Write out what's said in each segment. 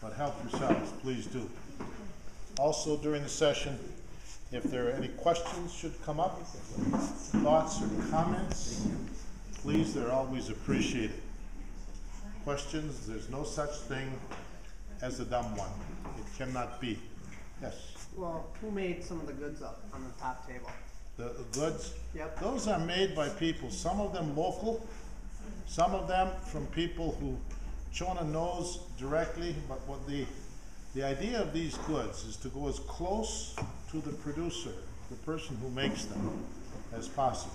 but help yourselves, please do. Also during the session, if there are any questions should come up, thoughts or comments, please, they're always appreciated. Questions, there's no such thing as a dumb one. It cannot be. Yes? Well, who made some of the goods up on the top table? The goods? Yep. Those are made by people, some of them local, some of them from people who Chona knows directly, but what the idea of these goods is to go as close to the producer, the person who makes them, as possible.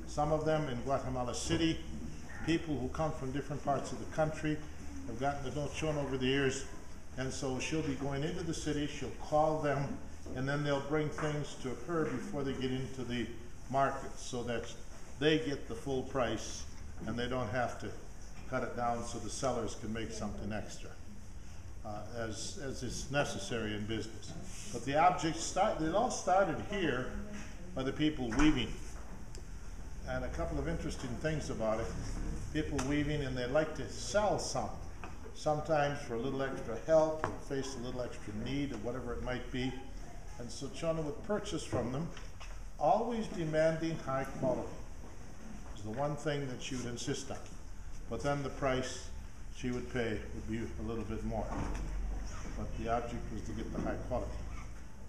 Some of them in Guatemala City, people who come from different parts of the country have gotten to know Chona over the years, and so she'll be going into the city, she'll call them, and then they'll bring things to her before they get into the market so that they get the full price and they don't have to cut it down so the sellers can make something extra, as is necessary in business. But the objects, it all started here by the people weaving. And a couple of interesting things about it. People weaving, and they like to sell some. Sometimes for a little extra help, or face a little extra need, or whatever it might be. And so Chona would purchase from them, always demanding high quality. It's the one thing that she would insist on. But then the price she would pay would be a little bit more. But the object was to get the high quality.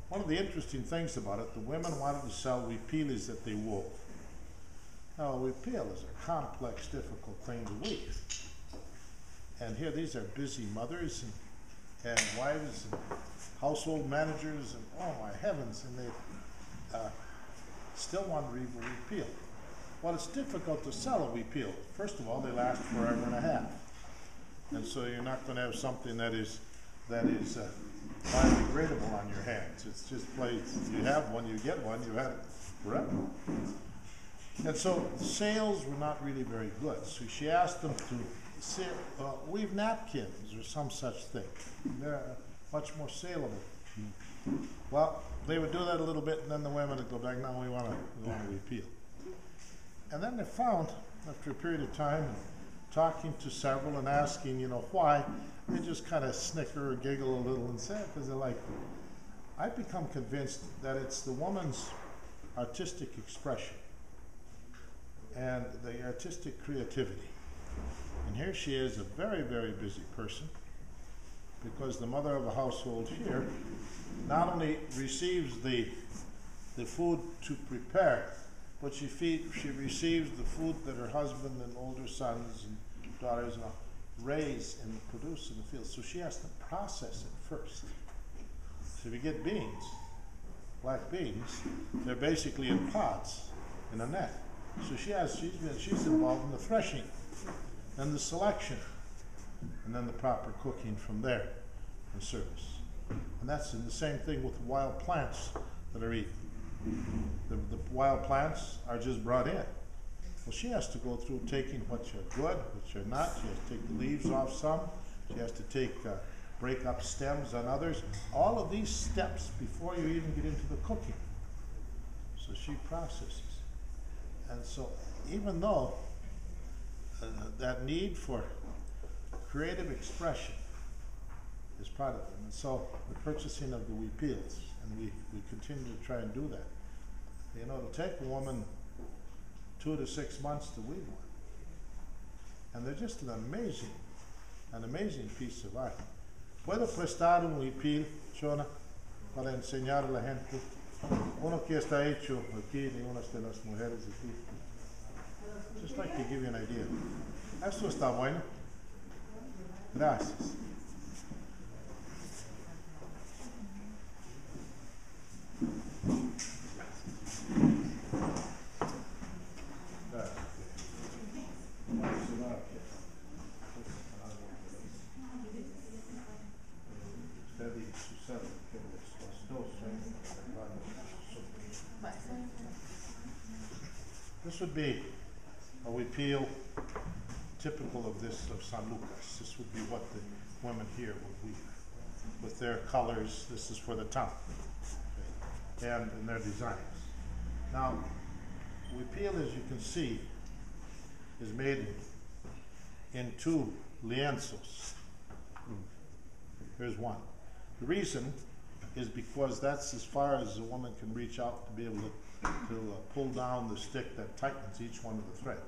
One of the interesting things about it, the women wanted to sell huipiles that they wove. Now, a huipil is a complex, difficult thing to weave. And here, these are busy mothers and wives and household managers, and oh my heavens, and they still want to weave a huipil. Well, it's difficult to sell a huipil. First of all, they last forever and a half. And so you're not going to have something that is biodegradable on your hands. It's just plain, you have one, you get one, you have it forever. And so the sales were not really very good. So she asked them to weave napkins or some such thing. They're much more saleable. Well, they would do that a little bit, and then the women would go back, no, we want to repeal. And then they found, after a period of time, talking to several and asking, why, they just kind of snicker or giggle a little and say it, because they're like, I've become convinced that it's the woman's artistic expression and the artistic creativity. And here she is, a very, very busy person, because the mother of a household here not only receives the food to prepare, but she receives the food that her husband and older sons and daughters raise and produce in the field. So she has to process it first. So if you get beans, black beans, they're basically in pods in a net. So she's involved in the threshing and the selection, and then the proper cooking from there and service. And that's the same thing with wild plants that are eaten. The wild plants are just brought in. Well, she has to go through taking which are good, which are not. She has to take the leaves off some. She has to break up stems on others. All of these steps before you even get into the cooking. So she processes. And so even though that need for creative expression is part of it, and so the purchasing of the huipils, and we continue to try and do that. It'll take a woman 2 to 6 months to weave one. And they're just an amazing piece of art. ¿Puedo prestar un huipil, Chona, para enseñar a la gente? Uno que está hecho aquí de unas de las mujeres aquí. Just like to give you an idea. Esto está bueno. Gracias. This would be a huipil typical of San Lucas. This would be what the women here would weave with their colors. This is for the town, okay, and their designs. Now, huipil, as you can see, is made in 2 lienzos. Here's one. The reason is because that's as far as a woman can reach out to be able to pull down the stick that tightens each one of the threads.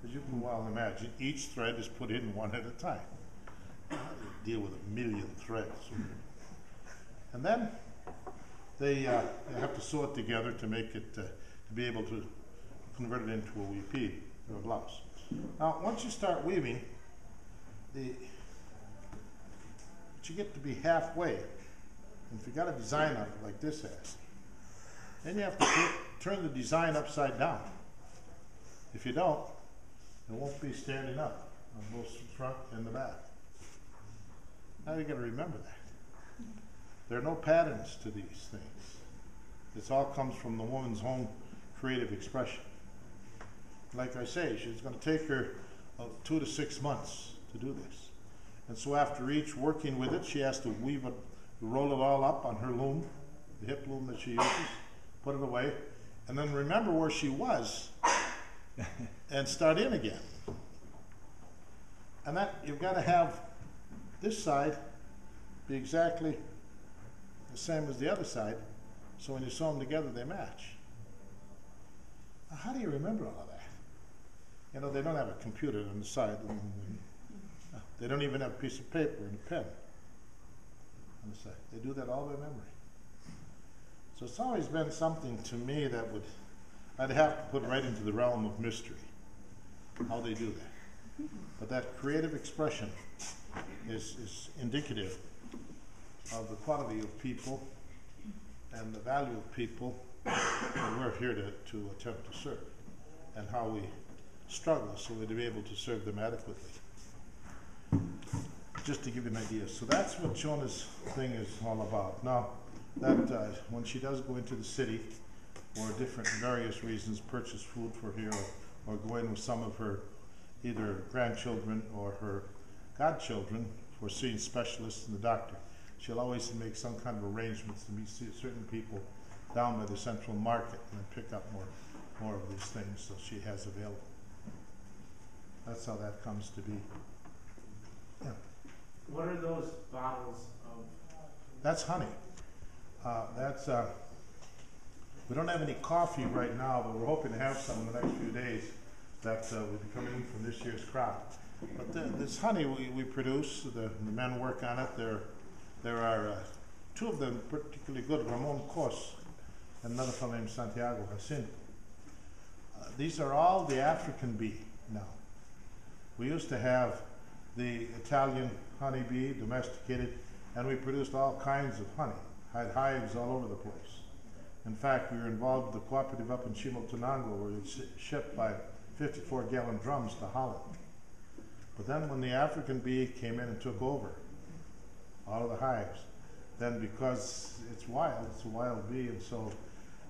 As you can well imagine, each thread is put in one at a time. How do you deal with 1,000,000 threads? And then they have to sew it together to make it, to be able to convert it into a weepee or a blouse. Now, once you start weaving, but you get to be halfway. And if you got a design on it like this has, then you have to turn the design upside down. If you don't, it won't be standing up on both the front and the back. Now you got to remember that. There are no patterns to these things. This all comes from the woman's own creative expression. Like I say, she's going to take her 2 to 6 months to do this. And so after each working with it, she has to weave it, roll it all up on her loom, the hip loom that she uses, put it away, and then remember where she was and start in again. And that you've got to have this side be exactly the same as the other side, so when you sew them together, they match. Now, how do you remember all of that? You know, they don't have a computer on the side. They don't even have a piece of paper and a pen on the side. They do that all by memory. So it's always been something to me that I'd have to put right into the realm of mystery, how they do that. But that creative expression is indicative of the quality of people and the value of people that we're here to attempt to serve, and how we struggle so we'd be able to serve them adequately. Just to give you an idea. So that's what Shona's thing is all about. Now, that when she does go into the city, or different various reasons, purchase food for here, or go in with some of her either grandchildren or her godchildren for seeing specialists and the doctor, she'll always make some kind of arrangements to meet certain people down by the central market and then pick up more of these things so she has available. That's how that comes to be. Yeah. What are those bottles of? That's honey. We don't have any coffee right now, but we're hoping to have some in the next few days that will be coming in from this year's crop. But this honey we produce, the men work on it. There are 2 of them particularly good, Ramon Cos and another fellow named Santiago Jacinto. These are all the African bee now. We used to have the Italian honeybee, domesticated, and we produced all kinds of honey, had hives all over the place. In fact, we were involved with the cooperative up in Chimotenango where it's shipped by 54-gallon drums to Holland. But then when the African bee came in and took over all of the hives, then because it's a wild bee, and so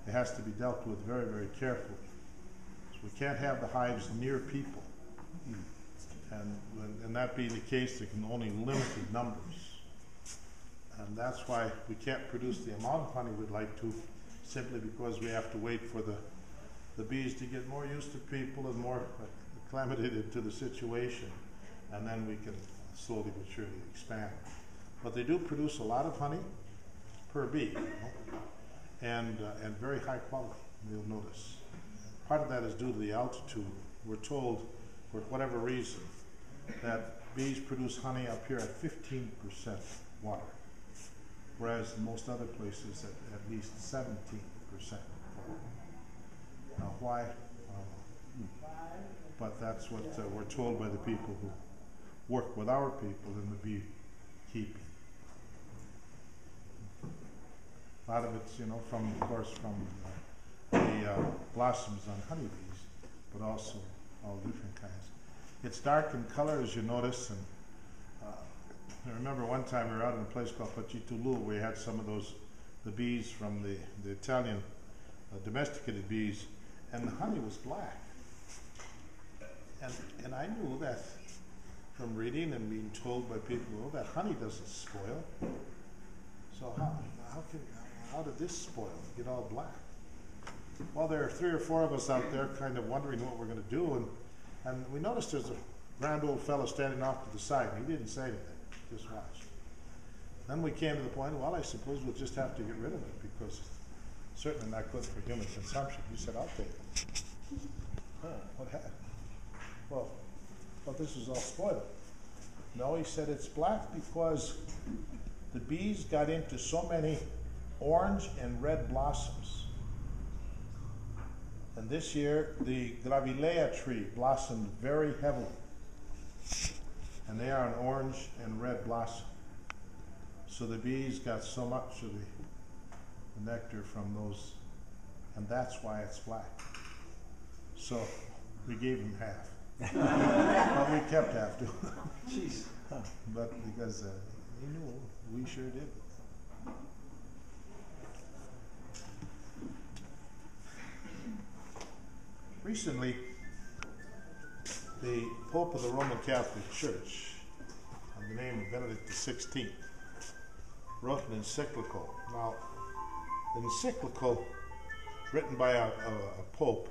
it has to be dealt with very, very carefully. So we can't have the hives near people. And that being the case, there can only limited numbers. And that's why we can't produce the amount of honey we'd like to, simply because we have to wait for the bees to get more used to people and more acclimated to the situation, and then we can slowly but surely expand. But they do produce a lot of honey per bee, you know? And very high quality, you'll notice. Part of that is due to the altitude. We're told, for whatever reason, that bees produce honey up here at 15% water, whereas in most other places at least 17% water. Now why? But that's what we're told by the people who work with our people in the beekeeping. A lot of it's, you know, of course, from the blossoms on honeybees, but also all different kinds. It's dark in color, as you notice, and I remember one time we were out in a place called Pachitulu where we had some of the bees from the Italian domesticated bees, and the honey was black. And I knew that from reading and being told by people, oh, that honey doesn't spoil. So how did this spoil, get all black? Well, there are 3 or 4 of us out there kind of wondering what we're going to do, and we noticed there's a grand old fellow standing off to the side, and he didn't say anything, just watched. Then we came to the point, well, I suppose we'll just have to get rid of it because it's certainly not good for human consumption. He said, I'll take it. Oh, what happened? Well, this is all spoiled. No, he said it's black because the bees got into so many orange and red blossoms. And this year, the Gravilea tree blossomed very heavily. And they are an orange and red blossom. So the bees got so much of the nectar from those, and that's why it's black. So we gave him half. But we kept half too. Jeez. But because he knew, we sure did. Recently, the Pope of the Roman Catholic Church, in the name of Benedict XVI, wrote an encyclical. Now, an encyclical written by a pope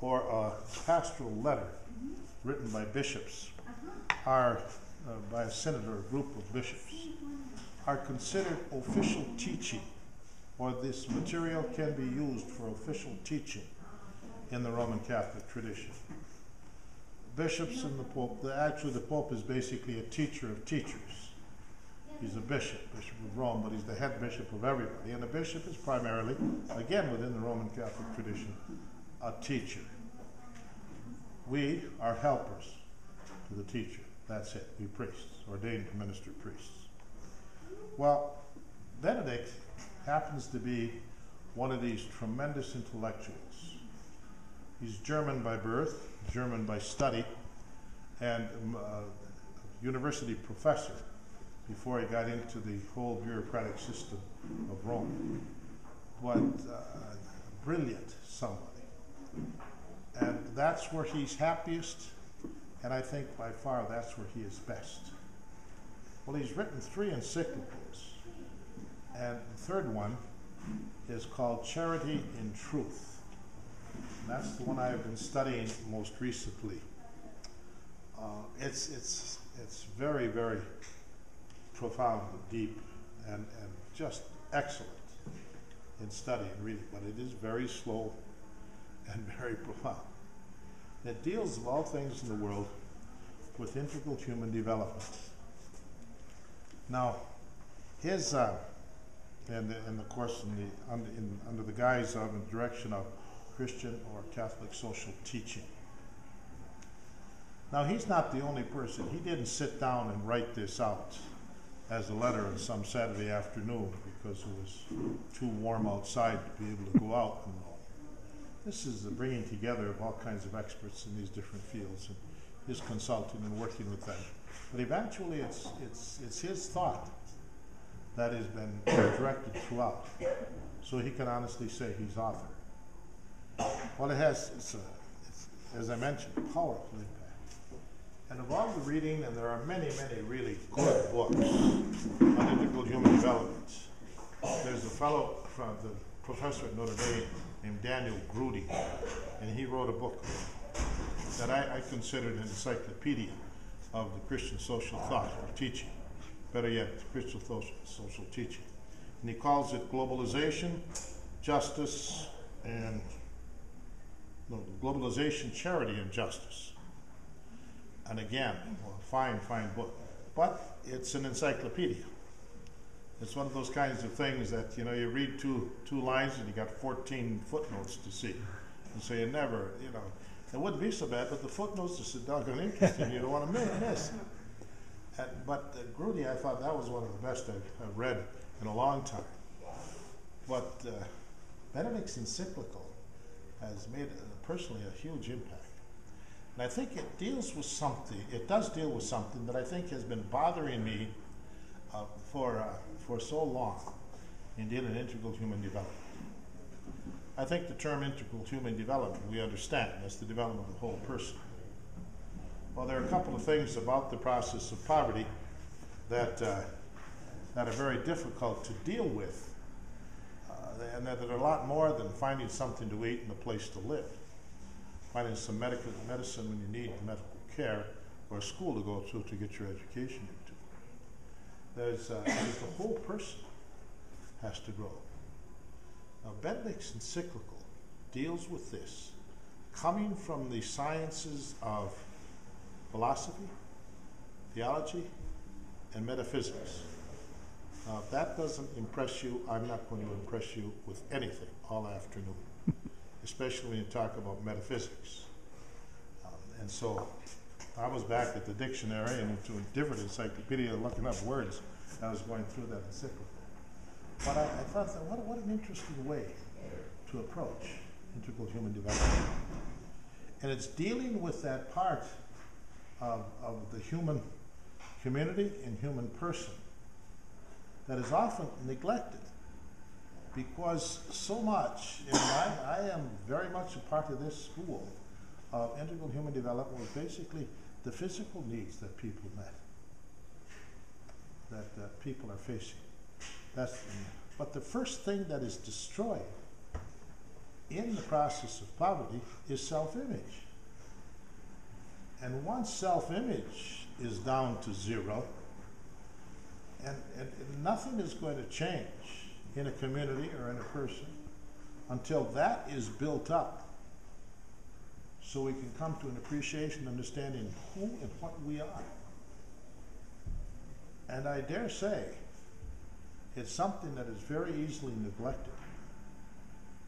or a pastoral letter written by bishops are, by a synod or a group of bishops, are considered official teaching, or this material can be used for official teaching in the Roman Catholic tradition. Bishops and the Pope, actually the Pope is basically a teacher of teachers. He's a bishop of Rome, but he's the head bishop of everybody. And the bishop is primarily, again within the Roman Catholic tradition, a teacher. We are helpers to the teacher. That's it. We priests, ordained to minister priests. Well, Benedict happens to be one of these tremendous intellectuals. He's German by birth, German by study, and a university professor before he got into the whole bureaucratic system of Rome. But brilliant somebody. And that's where he's happiest, and I think by far that's where he is best. Well, he's written 3 encyclicals, and the third one is called Charity in Truth. And that's the one I have been studying most recently. It's very, very profound and deep and just excellent in study and reading, but it is very slow and very profound. It deals, of all things in the world, with integral human development. Now, his, and of course, under the guise of and direction of Christian or Catholic social teaching. Now, he's not the only person. He didn't sit down and write this out as a letter on some Saturday afternoon because it was too warm outside to be able to go out and all. This is the bringing together of all kinds of experts in these different fields and his consulting and working with them. But eventually it's his thought that has been directed throughout. So he can honestly say he's author. Well, it's as I mentioned, powerful impact. And of all the reading, and there are many, many really good books on integral human development. There's a fellow from the professor at Notre Dame named Daniel Grudy, and he wrote a book that I considered an encyclopedia of the Christian social thought or teaching, better yet, Christian social teaching. And he calls it Globalization, Justice, and Globalization, Charity, and Justice. And again, fine book. But it's an encyclopedia. It's one of those kinds of things that, you read two lines and you got 14 footnotes to see. And so you never, it wouldn't be so bad, but the footnotes are so doggone interesting, you don't want to miss. But Grudy, I thought that was one of the best I've read in a long time. But Benedict's encyclical has made personally a huge impact. And I think it does deal with something that I think has been bothering me for so long in dealing with integral human development. I think the term integral human development, we understand, that's the development of the whole person. Well, there are a couple of things about the process of poverty that are very difficult to deal with, and that are a lot more than finding something to eat and a place to live. Finding some medicine when you need medical care, or a school to go to get your education into. there's the whole person has to grow. Now, Benedict's encyclical deals with this, coming from the sciences of philosophy, theology, and metaphysics. Now, if that doesn't impress you, I'm not going to impress you with anything all afternoon, especially when you talk about metaphysics. And so I was back at the dictionary and into a different encyclopedia looking up words. I was going through that encyclical. But I thought, that what an interesting way to approach integral human development. And it's dealing with that part of the human community and human person that is often neglected, because so much, and I am very much a part of this school of integral human development, was basically the physical needs that people met, that people are facing. But the first thing that is destroyed in the process of poverty is self-image. And once self-image is down to zero, and nothing is going to change in a community or in a person until that is built up, so we can come to an appreciation, understanding who and what we are. And I dare say, it's something that is very easily neglected,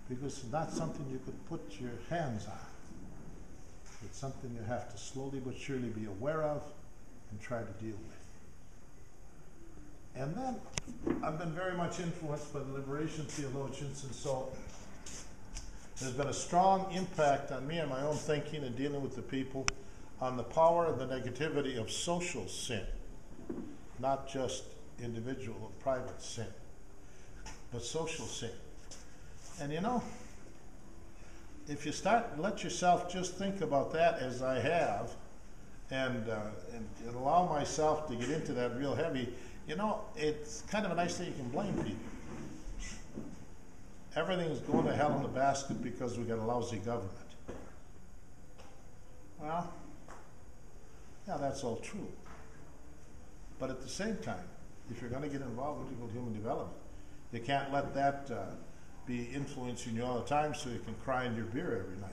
because it's not something you could put your hands on. It's something you have to slowly but surely be aware of and try to deal with. And then I've been very much influenced by the liberation theologians, and so there's been a strong impact on me and my own thinking and dealing with the people on the power and the negativity of social sin, not just individual or private sin, but social sin. And you know, if you let yourself just think about that as I have, and allow myself to get into that real heavy, you know, it's kind of a nice thing you can blame people. Everything is going to hell in the basket because we got a lousy government. Well, yeah, that's all true. But at the same time, if you're going to get involved in integral human development, you can't let that be influencing you all the time so you can cry in your beer every night.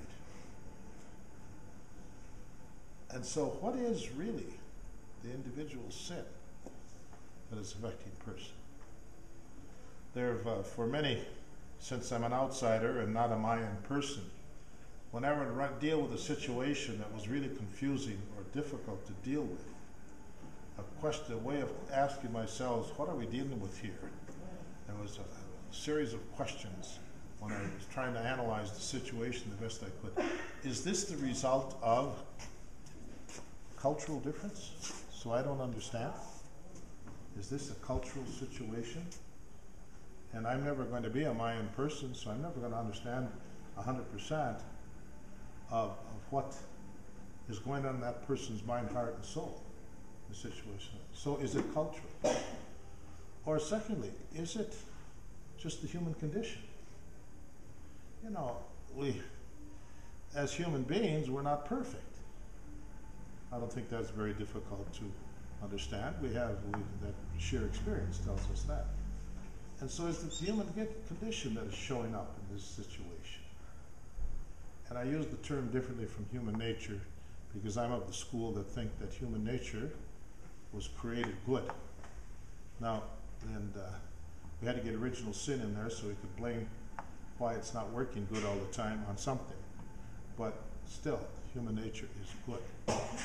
And so what is really the individual sin that is affecting a person? There have, for many, since I'm an outsider and not a Mayan person, whenever I deal with a situation that was really confusing or difficult to deal with, a way of asking myself, what are we dealing with here? There was a series of questions when I was trying to analyze the situation the best I could. Is this the result of cultural difference? So I don't understand? Is this a cultural situation? And I'm never going to be a Mayan person, so I'm never going to understand 100% of what is going on in that person's mind, heart, and soul, the situation. So is it cultural? Or secondly, is it just the human condition? You know, as human beings, we're not perfect. I don't think that's very difficult to understand. That sheer experience tells us that. And so it's the human condition that is showing up in this situation. And I use the term differently from human nature because I'm of the school that think that human nature was created good. Now, we had to get original sin in there so we could blame why it's not working good all the time on something. But still, human nature is good.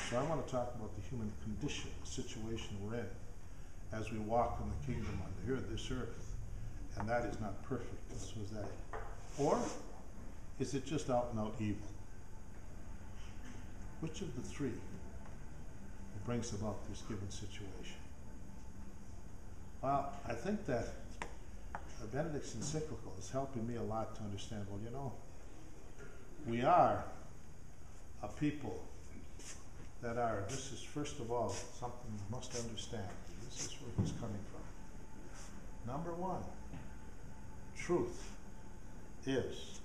So I want to talk about the human condition, the situation we're in as we walk in the kingdom on this earth. And that is not perfect. So is that it? Or is it just out and out evil? Which of the three brings about this given situation? Well, I think that Benedict's encyclical is helping me a lot to understand, well, you know, we are a people that are, this is first of all something you must understand. This is where he's coming from. Number one, truth is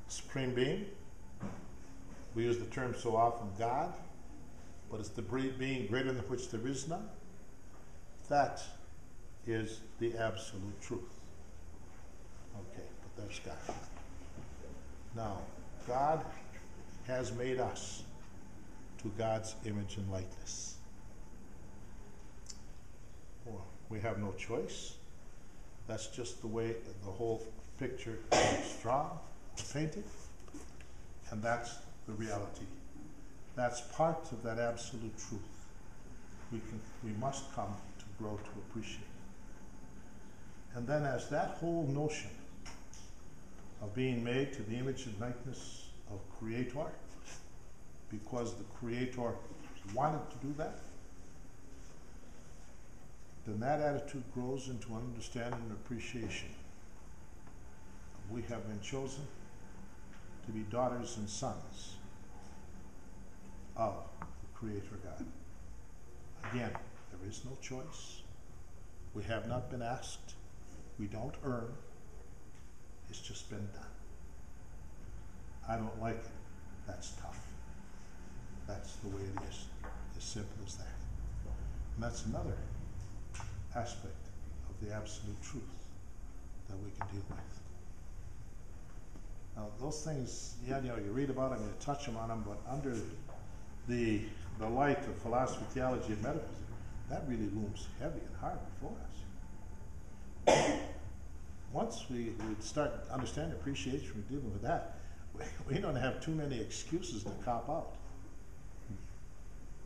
Supreme Being. We use the term so often, God, but it's the being greater than which there is none. That is the absolute truth. Okay, but that's God. Now, God has made us to God's image and likeness. Well, we have no choice. That's just the way the whole picture is drawn, painted, and that's the reality. That's part of that absolute truth. We must come to grow to appreciate. And then as that whole notion of being made to the image and likeness of Creator, because the Creator wanted to do that, then that attitude grows into understanding and appreciation. We have been chosen to be daughters and sons of the Creator God. Again, there is no choice. We have not been asked. We don't earn. It's just been done. I don't like it. That's tough. That's the way it is. As simple as that. And that's another aspect of the absolute truth that we can deal with. Now, those things, you read about them, you touch them on them, but under the light of philosophy, theology, and metaphysics, that really looms heavy and hard before us. Once we start understanding appreciation, we're dealing with that, we don't have too many excuses to cop out.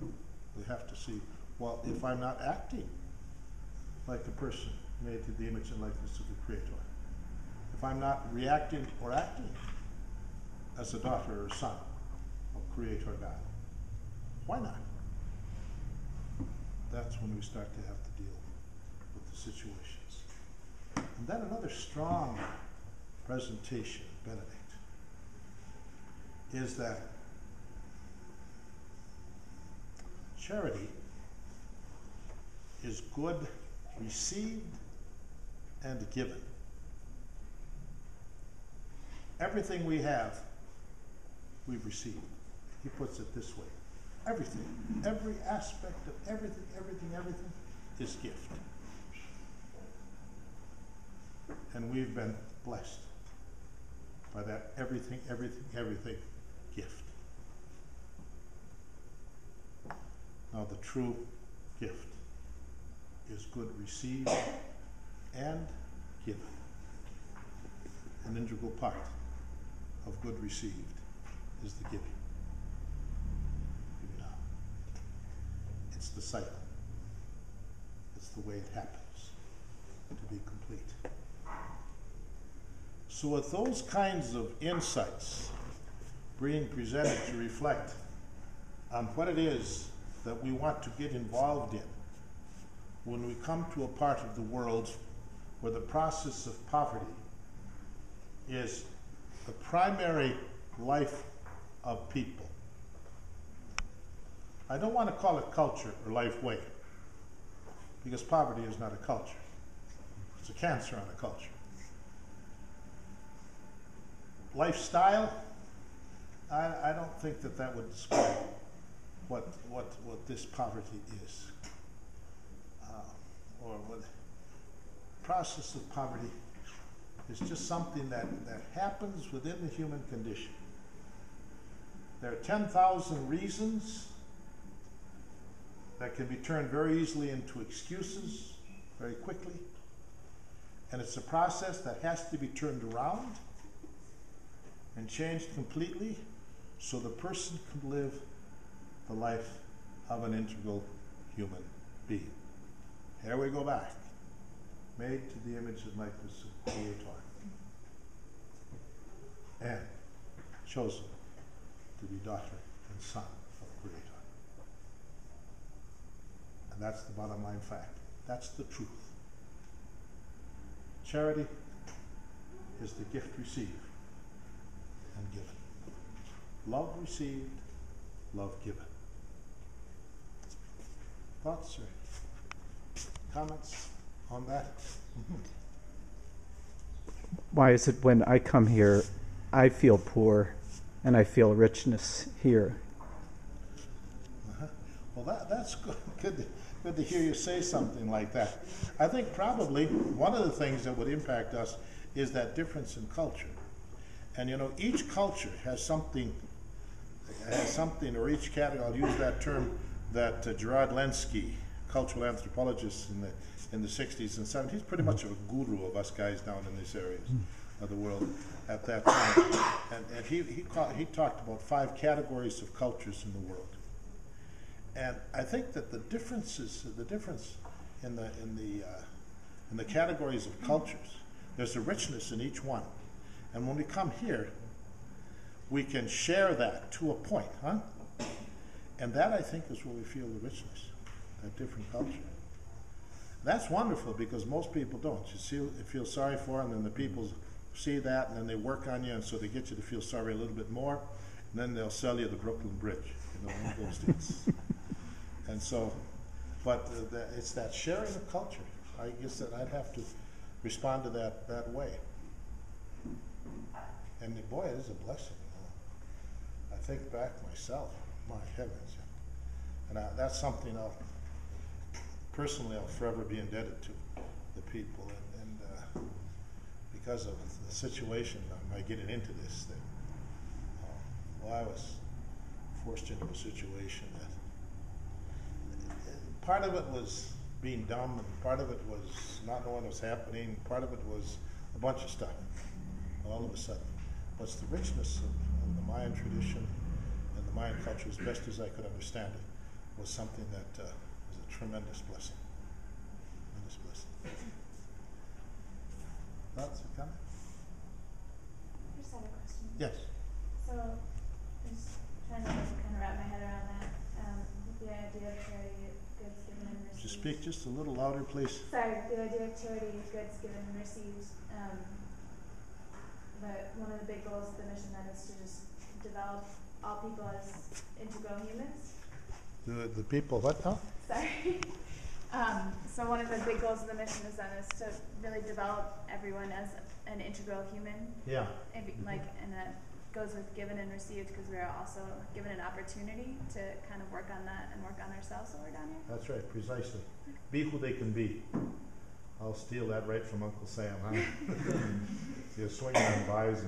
We have to see, well, if I'm not acting like the person made to the image and likeness of the Creator, if I'm not reacting or acting as a daughter or son of Creator God, why not? That's when we start to have to deal with the situations. And then another strong presentation, Benedict, is that charity is good received and given. Everything we have, we've received. He puts it this way. Everything, every aspect of everything is gift. And we've been blessed by that everything gift. Now the true gift is good received and given. An integral part of good received is the giving. It's the cycle. It's the way it happens to be complete. So with those kinds of insights being presented to reflect on what it is that we want to get involved in when we come to a part of the world where the process of poverty is the primary life of people. I don't want to call it culture or life way, because poverty is not a culture. It's a cancer on a culture. Lifestyle, I don't think that would describe what this poverty is. Or what process of poverty is just something that happens within the human condition. There are 10,000 reasons that can be turned very easily into excuses very quickly. And it's a process that has to be turned around and changed completely so the person can live the life of an integral human being. Here we go back. Made to the image and likeness of Creator. And chosen to be daughter and son of Creator. And that's the bottom line fact. That's the truth. Charity is the gift received and given. Love received, love given. Thoughts or comments on that? Why is it when I come here, I feel poor and I feel richness here? Well, that's good. Good to hear you say something like that. I think probably one of the things that would impact us is that difference in culture. And you know, each culture has something, or each category, I'll use that term that Gerard Lenski, cultural anthropologist in the 60s and 70s, he's pretty much a guru of us guys down in these areas of the world at that time. And he talked about 5 categories of cultures in the world. And I think that the difference in the categories of cultures, there's a richness in each one. And when we come here, we can share that to a point, huh? And that, I think, is where we feel the richness, that different culture. That's wonderful because most people don't. You feel sorry for them, and the people see that, and then they work on you, and so they get you to feel sorry a little bit more, and then they'll sell you the Brooklyn Bridge, you know, one of those things. And so, but it's that sharing of culture. I guess that I'd have to respond to that way. And boy, it is a blessing. I think back myself, my heavens. And that's something personally I'll forever be indebted to the people. And because of the situation, I'm getting into this thing. I was forced into a situation that part of it was being dumb, and part of it was not knowing what was happening, part of it was a bunch of stuff all of a sudden. But it's the richness of the Mayan tradition and the Mayan culture, as best as I could understand it, was something that was a tremendous blessing. Tremendous blessing. Thoughts or comments? I just have a question. Yes. So, I'm just trying to kind of wrap my head around that. With the idea of charity, goods given and received. Just speak just a little louder, please. Sorry, the idea of charity, goods given and received. One of the big goals of the mission then is to just develop all people as integral humans. The people, what now? Sorry. So one of the big goals of the mission is to really develop everyone as an integral human. Yeah. And that goes with given and received because we're also given an opportunity to kind of work on that and work on ourselves while we're down here. That's right, precisely. Be who they can be. I'll steal that right from Uncle Sam, huh? You swing on vines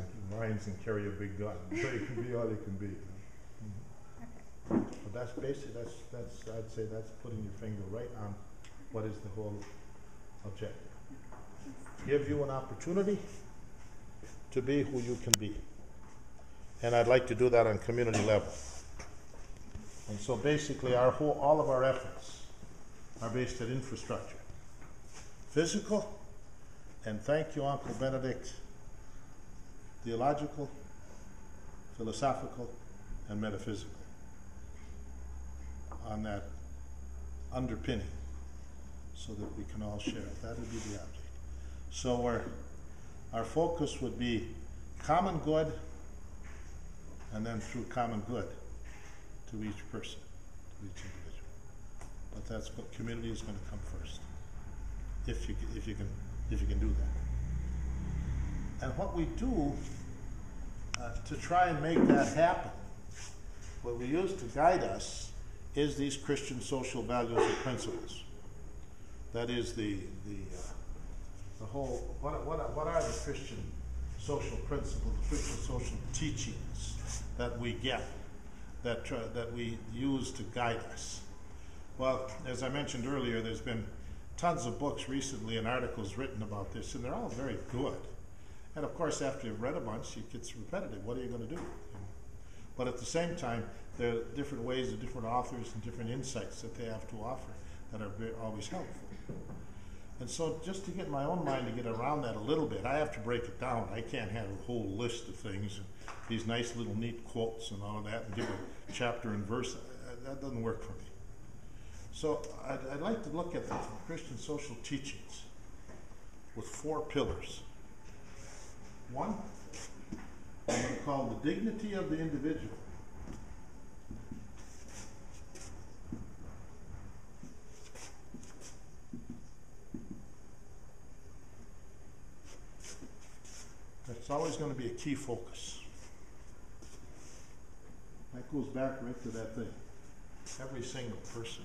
and carry a big gun. So you can be all you can be. But that's basically, that's I'd say that's putting your finger right on what is the whole objective. Give you an opportunity to be who you can be. And I'd like to do that on community level. And so basically all of our efforts are based on infrastructure. Physical, and thank you, Uncle Benedict, theological, philosophical, and metaphysical on that underpinning so that we can all share it. That would be the object. So our focus would be common good, and then through common good to each person, to each individual. But that's what community is going to come first, if you can do that. And what we do to try and make that happen, what we use to guide us is these Christian social values and principles. That is the whole. What are the Christian social principles, the Christian social teachings that we get, that we use to guide us? Well, as I mentioned earlier, there's been tons of books recently and articles written about this, and they're all very good. And of course, after you've read a bunch, it gets repetitive. What are you going to do? But at the same time, there are different ways of different authors and different insights that they have to offer that are always helpful. And so just to get my own mind to get around that a little bit, I have to break it down. I can't have a whole list of things and these nice little neat quotes and all of that and give a chapter and verse. That doesn't work for me. So I'd like to look at the Christian social teachings with 4 pillars. One, I'm going to call the dignity of the individual. That's always going to be a key focus. That goes back right to that thing. Every single person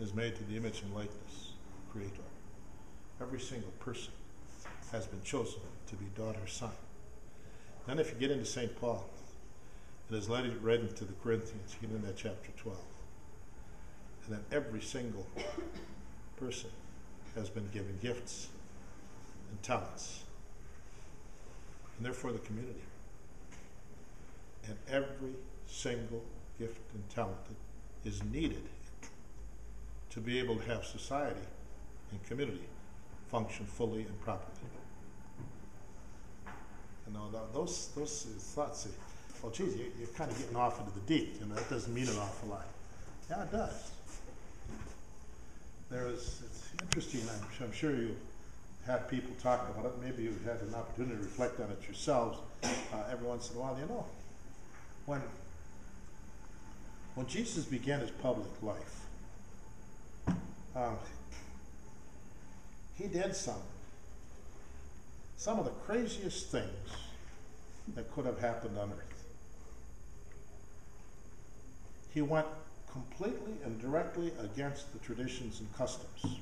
is made to the image and likeness of the Creator. Every single person has been chosen to be daughter, son. Then if you get into St. Paul, and his letter read into the Corinthians, you get into that chapter 12. And then every single person has been given gifts and talents. And they're for the community. And every single gift and talent that is needed to be able to have society and community function fully and properly. And now those thoughts say, well, geez, you're kind of getting off into the deep. You know, that doesn't mean an awful lot. Yeah, it does. It's interesting. I'm sure you had people talk about it. Maybe you had an opportunity to reflect on it yourselves every once in a while. You know, when Jesus began his public life, he did some of the craziest things that could have happened on earth. He went completely and directly against the traditions and customs.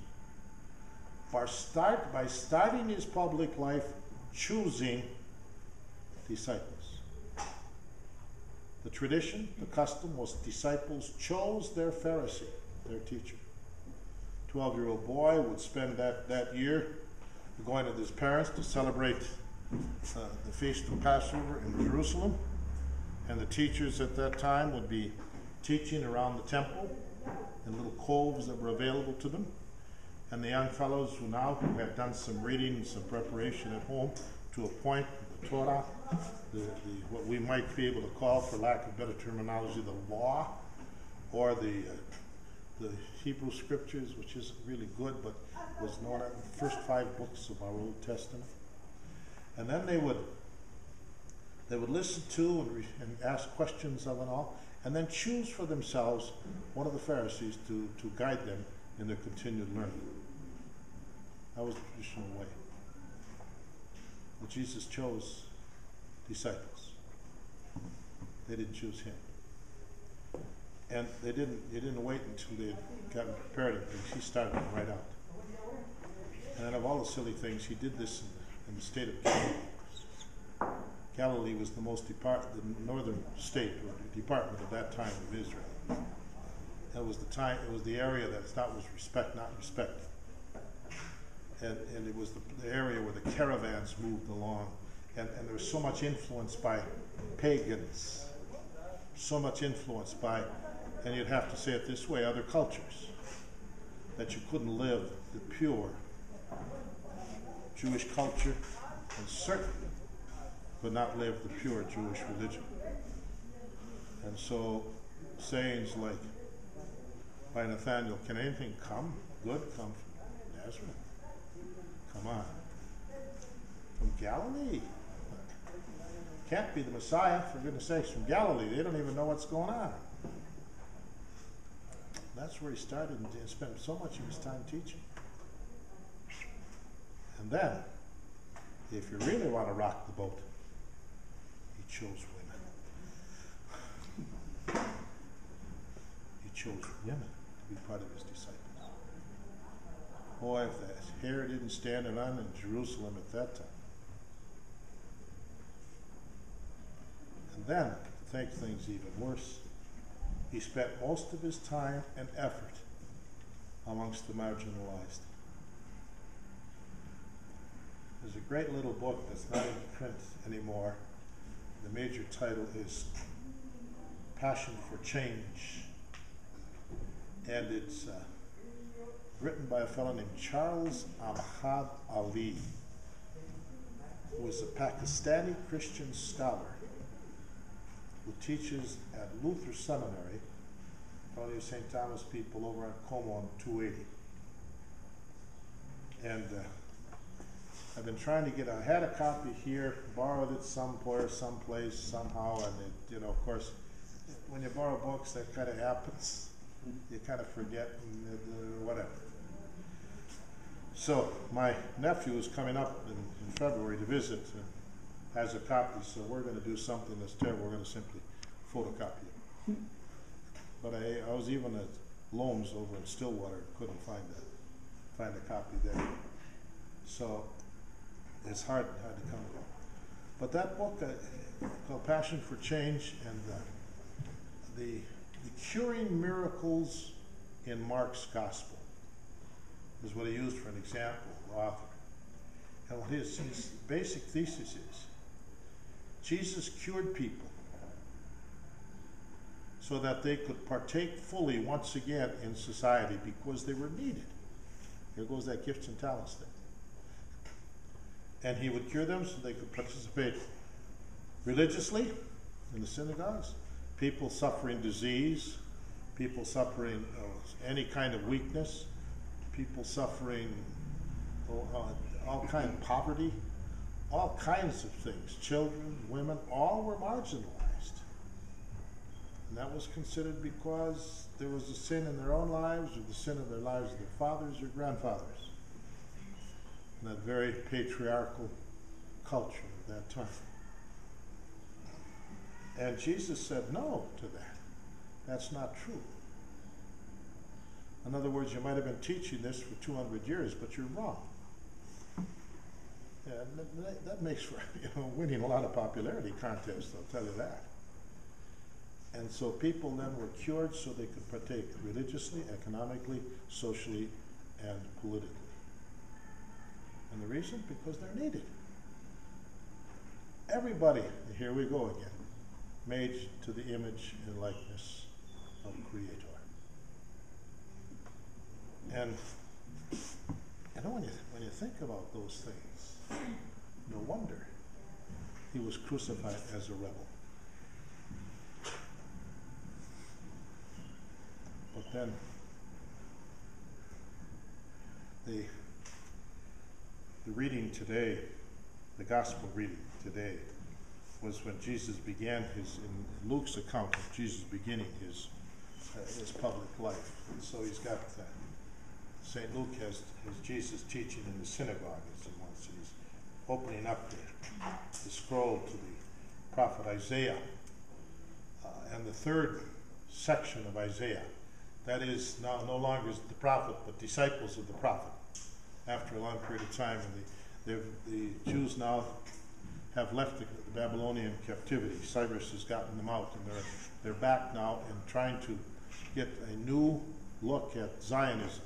By starting his public life, choosing disciples. The tradition, the custom was disciples chose their Pharisee, their teacher. 12-year-old boy would spend that year going with his parents to celebrate the Feast of Passover in Jerusalem. And the teachers at that time would be teaching around the temple in little coves that were available to them. And the young fellows who had done some reading and some preparation at home to a point, the Torah, what we might be able to call, for lack of better terminology, the law, or the Hebrew scriptures, which isn't really good, but was known as the first 5 books of our Old Testament. And then they would listen to and ask questions of it all, and then choose for themselves one of the Pharisees to guide them in their continued learning. That was the traditional way. Well, Jesus chose disciples. They didn't choose him. And they didn't wait until they had gotten prepared and things. He started them right out. And then of all the silly things, he did this in the state of Galilee. Galilee was the the northern state or department at that time of Israel. It was the area that was not respected. And it was the area where the caravans moved along. And there was so much influence by pagans, so much influence by, and you'd have to say it this way, other cultures, that you couldn't live the pure Jewish culture, and certainly could not live the pure Jewish religion. And so sayings like by Nathaniel, can anything good come from Nazareth? Come on. From Galilee? Can't be the Messiah, for goodness sakes, from Galilee. They don't even know what's going on. That's where he started and spent so much of his time teaching. And then, if you really want to rock the boat, he chose women. He chose women to be part of his disciples. Boy, if that hair didn't stand it on in Jerusalem at that time. And then, to make things even worse, he spent most of his time and effort amongst the marginalized. There's a great little book that's not in print anymore. The major title is Passion for Change. And it's written by a fellow named Charles Ahmad Ali, who is a Pakistani Christian scholar who teaches at Luther Seminary, probably St. Thomas people over at Como on 280. And I've been trying to I had a copy here, borrowed it somewhere, someplace, somehow, and it, of course, when you borrow books, that kind of happens. You kind of forget, and whatever. So my nephew is coming up in February to visit and has a copy, so we're going to do something that's terrible. We're going to simply photocopy it. But I was even Loams over in Stillwater, couldn't find a copy there. So it's hard to come to. But that book called Passion for Change and the curing miracles in Mark's gospel is what he used for an example, the author. And what his basic thesis is, Jesus cured people so that they could partake fully once again in society because they were needed. Here goes that gifts and talents thing. And he would cure them so they could participate religiously in the synagogues. People suffering disease, people suffering any kind of weakness, people suffering all kind of poverty, all kinds of things. Children, women, all were marginalized. And that was considered because there was a sin in their own lives, or the sin in their lives of their fathers or grandfathers. In that very patriarchal culture of that time. And Jesus said no to that. That's not true. In other words, you might have been teaching this for 200 years, but you're wrong. Yeah, that makes for winning a lot of popularity contests, I'll tell you that. And so people then were cured so they could partake religiously, economically, socially, and politically. And the reason? Because they're needed. Everybody, here we go again, made to the image and likeness of the Creator. And when you think about those things, no wonder he was crucified as a rebel. But then the reading today, the gospel reading today, was when Jesus began in Luke's account of Jesus beginning his public life. And so he's got St. Luke has Jesus teaching in the synagogue, as he wants, and he's opening up the scroll to the prophet Isaiah. And the third section of Isaiah, that is now no longer the prophet, but disciples of the prophet. After a long period of time, and the Jews now have left the Babylonian captivity. Cyrus has gotten them out, and they're back now and trying to get a new look at Zionism.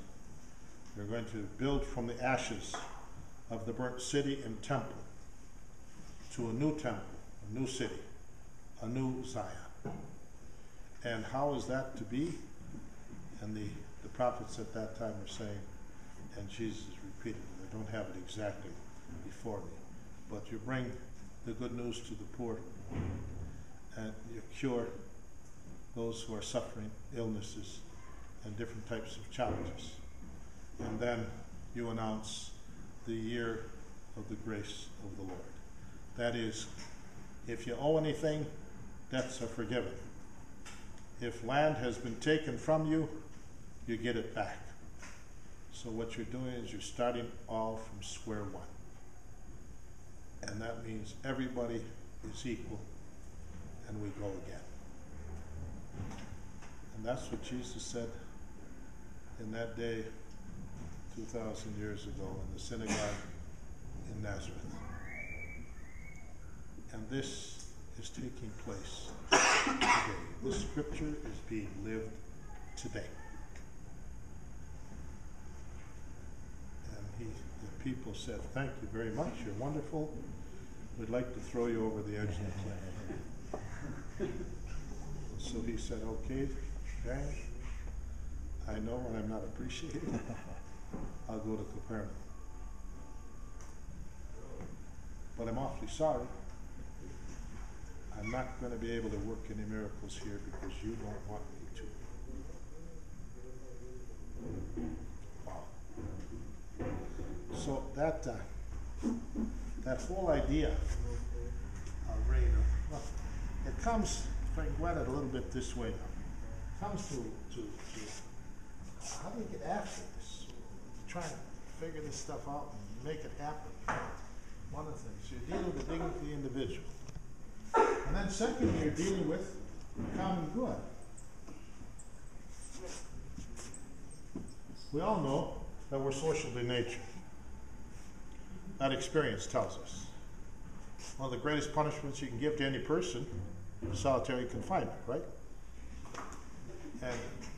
They're going to build from the ashes of the burnt city and temple to a new temple, a new city, a new Zion. And how is that to be? And the prophets at that time were saying, and Jesus repeated it, I don't have it exactly before me, but you bring the good news to the poor, and you cure those who are suffering illnesses and different types of challenges. And then you announce the year of the grace of the Lord. That is, if you owe anything, debts are forgiven. If land has been taken from you, you get it back. So what you're doing is you're starting all from square one. And that means everybody is equal, and we go again. And that's what Jesus said in that day 2,000 years ago in the synagogue in Nazareth. And this is taking place today. This scripture is being lived today. And the people said, thank you very much, you're wonderful. We'd like to throw you over the edge of the cliff. So he said, okay, gang, I know when I'm not appreciated, I'll go to Capernaum. But I'm awfully sorry. I'm not going to be able to work any miracles here because you don't want me to. Wow. So that whole idea of rain, well, it comes, if I can go at it a little bit this way now, it comes to how do we get after this? Trying to figure this stuff out and make it happen. One of the things, you're dealing with the dignity of the individual. And then second, you're dealing with common good. We all know that we're social in nature. That experience tells us. One of the greatest punishments you can give to any person is solitary confinement, right? And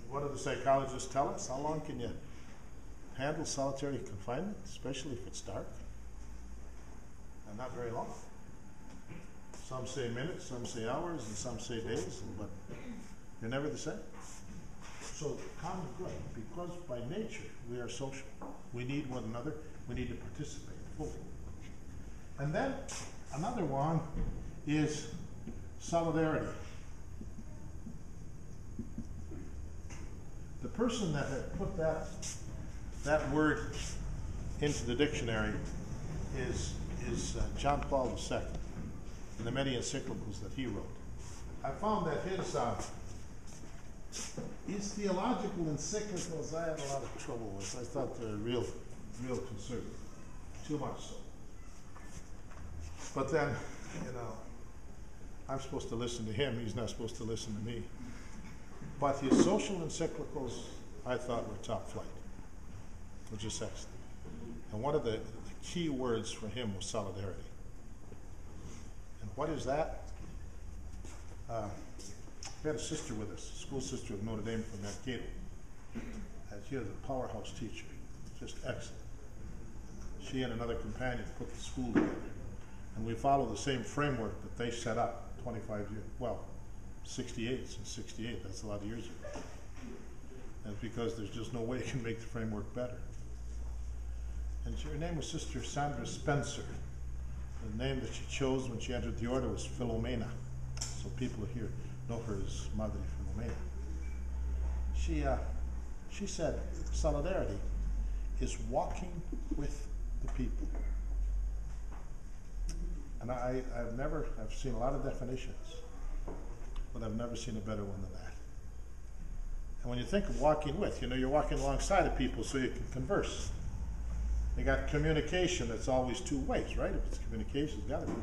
what do the psychologists tell us? How long can you handle solitary confinement, especially if it's dark? And not very long. Some say minutes, some say hours, and some say days, but you're never the same. So common good, because by nature we are social. We need one another. We need to participate fully. And then another one is solidarity. The person that had put that word into the dictionary is John Paul II, in the many encyclicals that he wrote. I found that his theological encyclicals I had a lot of trouble with. I thought they were real conservative, too much so. But then, I'm supposed to listen to him. He's not supposed to listen to me. But his social encyclicals, I thought, were top flight, which is excellent. And one of the key words for him was solidarity. And what is that? We had a sister with us, a school sister of Notre Dame from Mankato. And she was a powerhouse teacher, just excellent. She and another companion put the school together. And we follow the same framework that they set up 25 years, 68, since 68, that's a lot of years ago. And it's because there's just no way you can make the framework better. And her name was Sister Sandra Spencer. The name that she chose when she entered the order was Philomena. So people here know her as Madre Philomena. She said solidarity is walking with the people. And I've seen a lot of definitions, but I've never seen a better one than that. And when you think of walking with, you're walking alongside of people so you can converse. You got communication that's always two ways, right? If it's communication, it's got to be.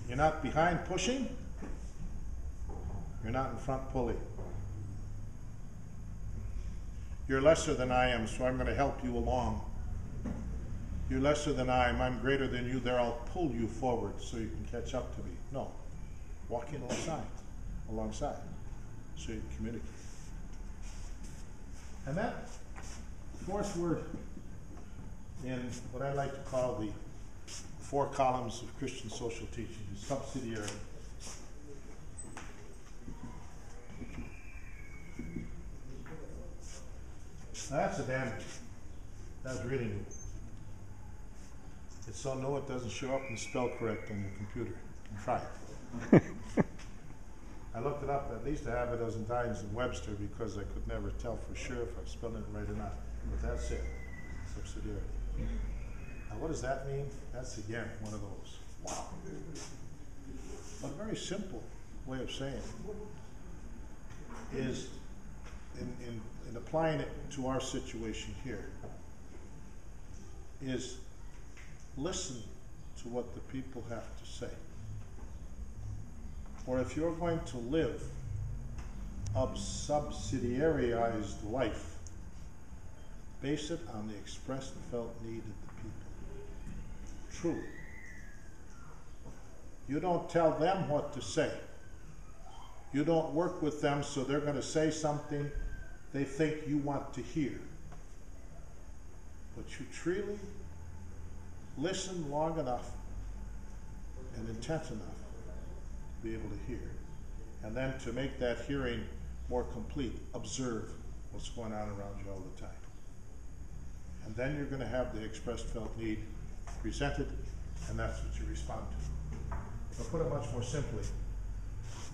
You're not behind pushing. You're not in front pulling. You're lesser than I am, so I'm going to help you along. You're lesser than I am, I'm greater than you, there I'll pull you forward so you can catch up to me. No. Walking alongside, so you can communicate. And that fourth word in what I like to call the four columns of Christian social teaching is subsidiarity. Now that's a damage. That's really new. It's so new it doesn't show up and spell correct on your computer. Try it. I looked it up at least a half a dozen times in Webster because I could never tell for sure if I'm spelling it right or not. But that's it. Subsidiarity. Now what does that mean? That's again one of those. Wow. But a very simple way of saying it is in applying it to our situation here is listen to what the people have to say. Or if you're going to live a subsidiarized life, base it on the expressed felt need of the people. Truly. You don't tell them what to say. You don't work with them so they're going to say something they think you want to hear. But you truly listen long enough and intent enough to be able to hear. And then to make that hearing more complete, observe what's going on around you all the time. And then you're going to have the expressed felt need presented, and that's what you respond to. Or put it much more simply,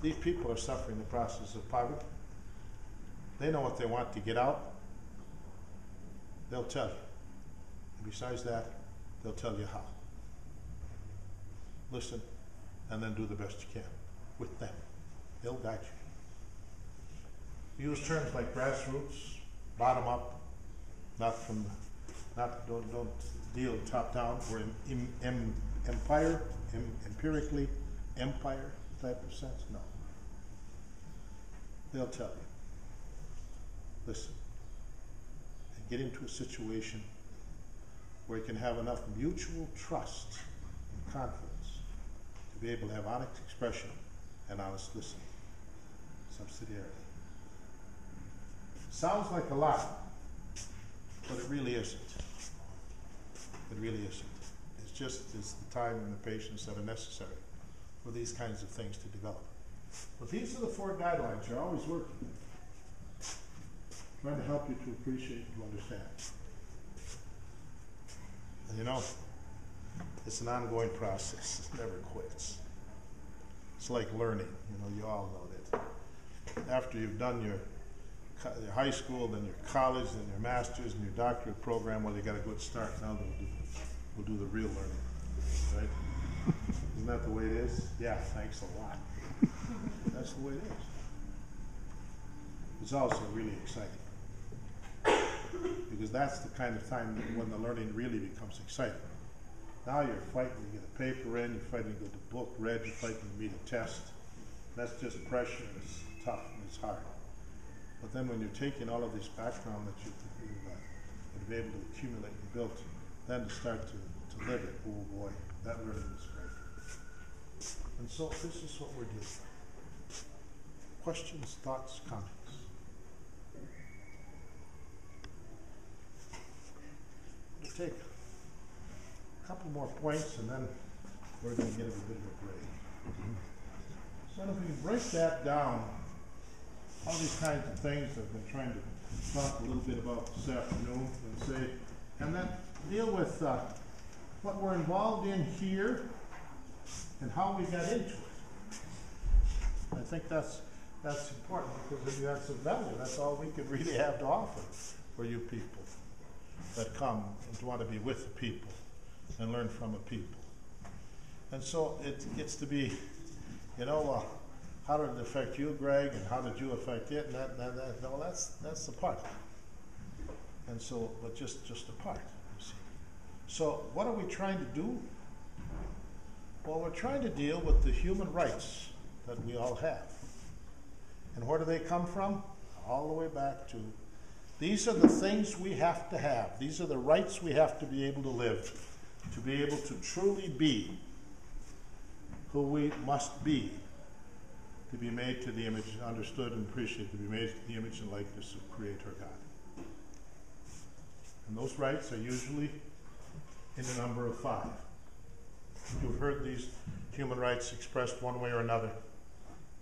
these people are suffering the process of poverty. They know what they want to get out. They'll tell you. And besides that, they'll tell you how. Listen, and then do the best you can with them. They'll guide you. Use terms like grassroots, bottom up, don't deal top down, or empirically, empire type of sense. No. They'll tell you. Listen, get into a situation where you can have enough mutual trust and confidence to be able to have honest expression and honest listening. Subsidiarity. Sounds like a lot, but it really isn't. It really isn't. It's the time and the patience that are necessary for these kinds of things to develop. But these are the 4 guidelines you're always working with, trying to help you to appreciate and to understand. And you know, it's an ongoing process. It never quits. It's like learning. You know, you all know that. After you've done your high school, then your college, then your master's, and your doctorate program, well, you got a good start. Now we'll do the real learning, right? Isn't that the way it is? Yeah, thanks a lot. That's the way it is. It's also really exciting, because that's the kind of time when the learning really becomes exciting. Now you're fighting to get a paper in, you're fighting to get the book read, you're fighting to meet a test. That's just pressure, and it's tough, and it's hard. But then when you're taking all of this background that you've been able to accumulate and built, then to start to live it, oh boy, that learning is great. And so this is what we're doing. Questions, thoughts, comments? We'll take a couple more points and then we're going to get a bit of a break. So if we can break that down, all these kinds of things I've been trying to talk a little bit about this afternoon and then deal with what we're involved in here and how we got into it. I think that's important, because if you have some value, that's all we can really have to offer for you people that come and want to be with the people and learn from the people. And so it gets to be, you know, how did it affect you, Greg, and how did you affect it, and no, that's the part. And so, but just a part, you see. So what are we trying to do? Well, we're trying to deal with the human rights that we all have. And where do they come from? All the way back to, these are the things we have to have. These are the rights we have to be able to live, to be able to truly be who we must be, to be made to the image, understood and appreciated, to be made to the image and likeness of Creator God. And those rights are usually in the number of 5. You've heard these human rights expressed one way or another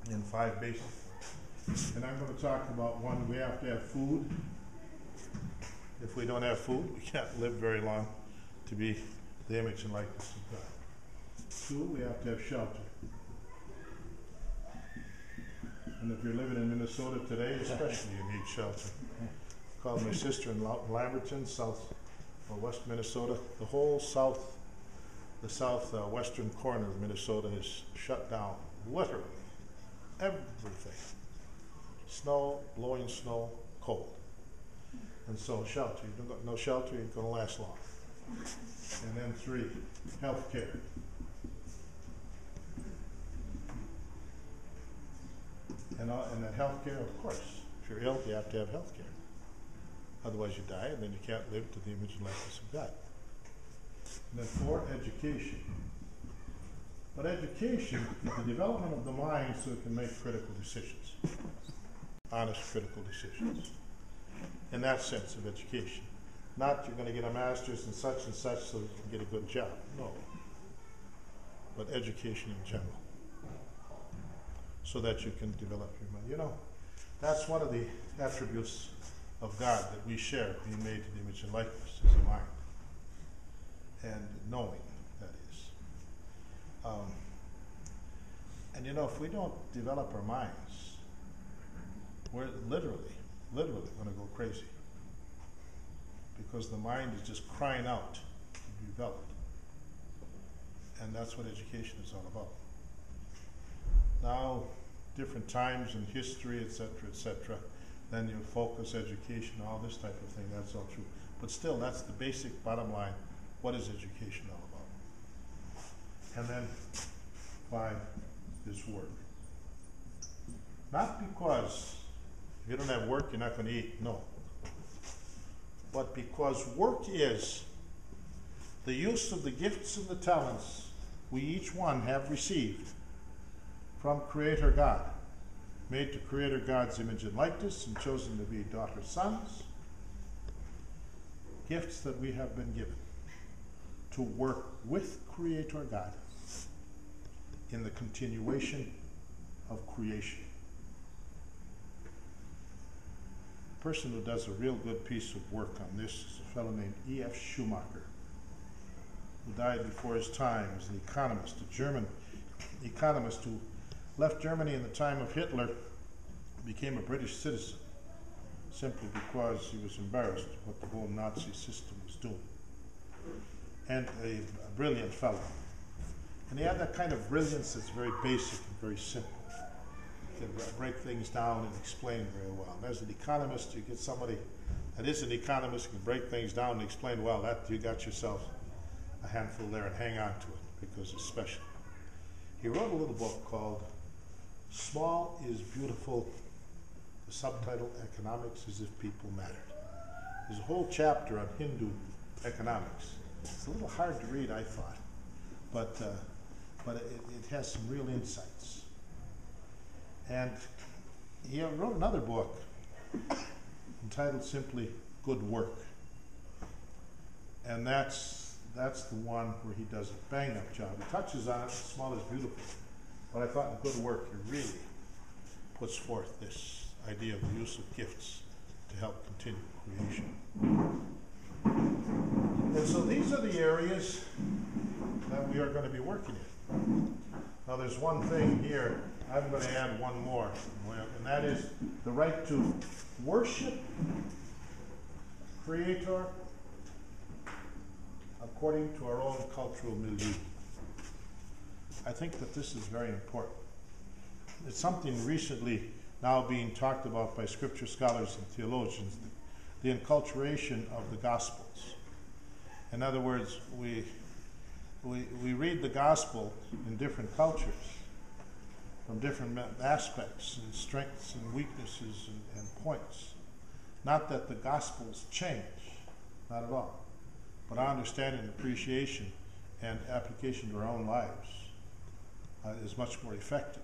in 5 basic. And I'm going to talk about one, we have to have food. If we don't have food, we can't live very long to be the image and likeness of God. 2, we have to have shelter. And if you're living in Minnesota today, especially you need shelter. I called my sister in Lamberton, south or west Minnesota. The whole western corner of Minnesota is shut down, literally. Everything. Snow, blowing snow, cold. And so shelter. You don't got no shelter, you ain't going to last long. And then 3, health care. And that health care, of course, if you're ill, you have to have health care. Otherwise you die, and then you can't live to the image and likeness of God. And then 4, education. But education is the development of the mind so it can make critical decisions. Honest critical decisions. In that sense of education. Not you're going to get a master's in such and such so you can get a good job. No. But education in general. So that you can develop your mind. You know, that's one of the attributes of God that we share, being made to the image and likeness, is a mind. And knowing, that is. And you know, if we don't develop our minds, we're literally going to go crazy. Because the mind is just crying out to be developed. And that's what education is all about. Now, different times in history, etc., then you focus education, all this type of thing, that's all true. But still, that's the basic bottom line. What is education all about? And then 5 is work. Not because if you don't have work, you're not going to eat. No. but because work is the use of the gifts and the talents we each one have received from Creator God, made to Creator God's image and likeness and chosen to be daughters, sons, gifts that we have been given to work with Creator God in the continuation of creation. The person who does a real good piece of work on this is a fellow named E.F. Schumacher, who died before his time. He was an economist, a German economist who left Germany in the time of Hitler, became a British citizen, simply because he was embarrassed what the whole Nazi system was doing. And a brilliant fellow. And he had that kind of brilliance that's very basic and very simple. He can break things down and explain very well. And as an economist, you get somebody that is an economist, can break things down and explain well. That you got yourself a handful there, and hang on to it because it's special. He wrote a little book called Small is Beautiful, the subtitle, Economics as if People Mattered. There's a whole chapter on Hindu economics. It's a little hard to read, I thought, but it has some real insights. And he wrote another book entitled simply Good Work. And that's the one where he does a bang-up job. He touches on it, small is beautiful. But I thought in Good Work, he really puts forth this idea of the use of gifts to help continue creation. And so these are the areas that we are going to be working in. Now there's one thing here, I'm going to add one more, and that is the right to worship Creator according to our own cultural milieu. I think that this is very important. It's something recently now being talked about by scripture scholars and theologians, the enculturation of the Gospels. In other words, we read the Gospel in different cultures, from different aspects and strengths and weaknesses and points. Not that the Gospels change, not at all, but our understanding and appreciation and application to our own lives is much more effective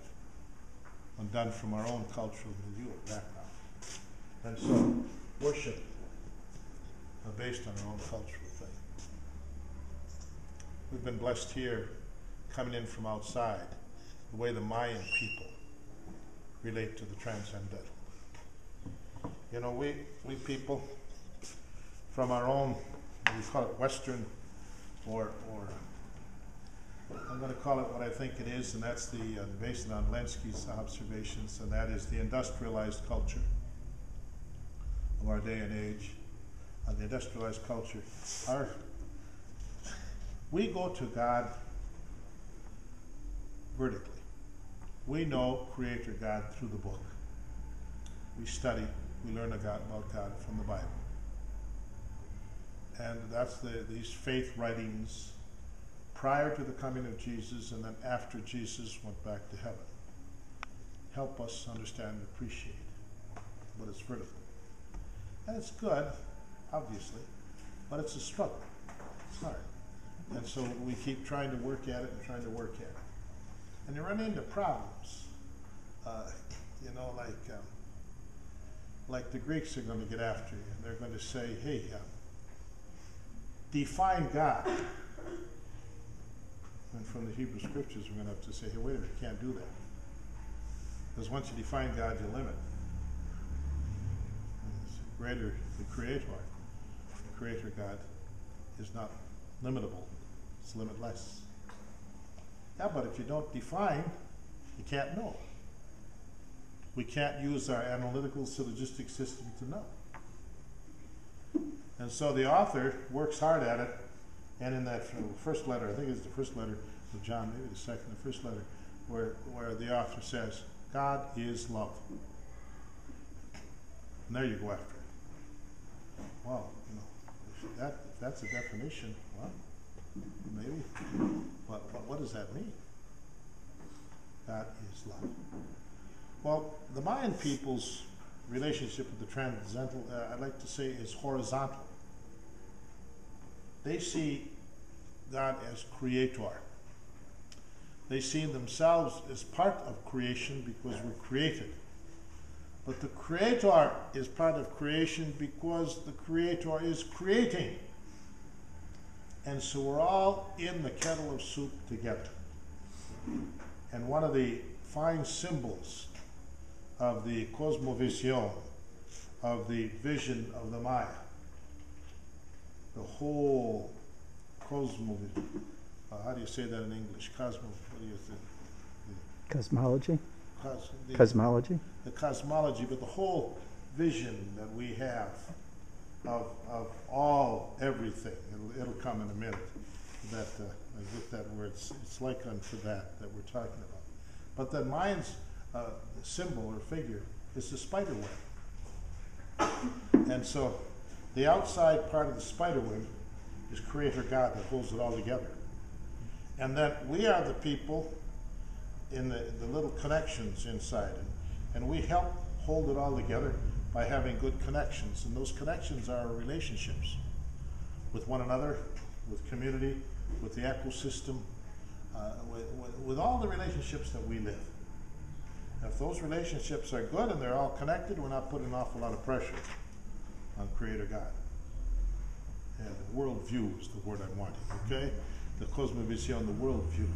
when done from our own cultural milieu or background. And so, worship based on our own cultural thing. We've been blessed here, coming in from outside, the way the Mayan people relate to the transcendental. You know, we people from our own, we call it Western, or I'm going to call it what I think it is, and that's based on Lenski's observations, and that is the industrialized culture of our day and age. The industrialized culture, we go to God vertically. We know Creator God through the book. We study, we learn about God from the Bible. And that's these faith writings prior to the coming of Jesus and then after Jesus went back to heaven. Help us understand and appreciate what is vertical. And it's good, obviously, but it's a struggle. It's hard. And so we keep trying to work at it and trying to work at it. And you run into problems. Like the Greeks are going to get after you, and they're going to say, hey, define God. And from the Hebrew Scriptures, we're going to have to say, hey, wait a minute, you can't do that. Because once you define God, you limit. Greater the Creator. The Creator God is not limitable. It's limitless. Yeah, but if you don't define, you can't know. We can't use our analytical syllogistic system to know. And so the author works hard at it, and in that first letter, I think it's the first letter of John, maybe the second, the first letter, where the author says, God is love. And there you go after it. Wow, if that's a definition, well, maybe. But what does that mean? God is love. Well, the Mayan people's relationship with the transcendental, I'd like to say, is horizontal. they see God as creator. They see themselves as part of creation because we're created. But the creator is part of creation because the creator is creating. And so we're all in the kettle of soup together. And one of the fine symbols of the cosmovision, of the vision of the Maya, the whole cosmovision, how do you say that in English? What do you think? Cosmology? The Cosmology? the cosmology, but the whole vision that we have of everything. It'll come in a minute. That I get that word. It's like unto that we're talking about. But the Mayan's symbol or figure is the spider web, and so the outside part of the spider web is Creator God that holds it all together, and then we are the people in the little connections inside, and we help hold it all together by having good connections, and those connections are relationships with one another, with community, with the ecosystem, with all the relationships that we live. If those relationships are good and they're all connected, we're not putting an awful lot of pressure on Creator God. And worldview is the word I'm wanting, okay? The cosmovision, the worldview.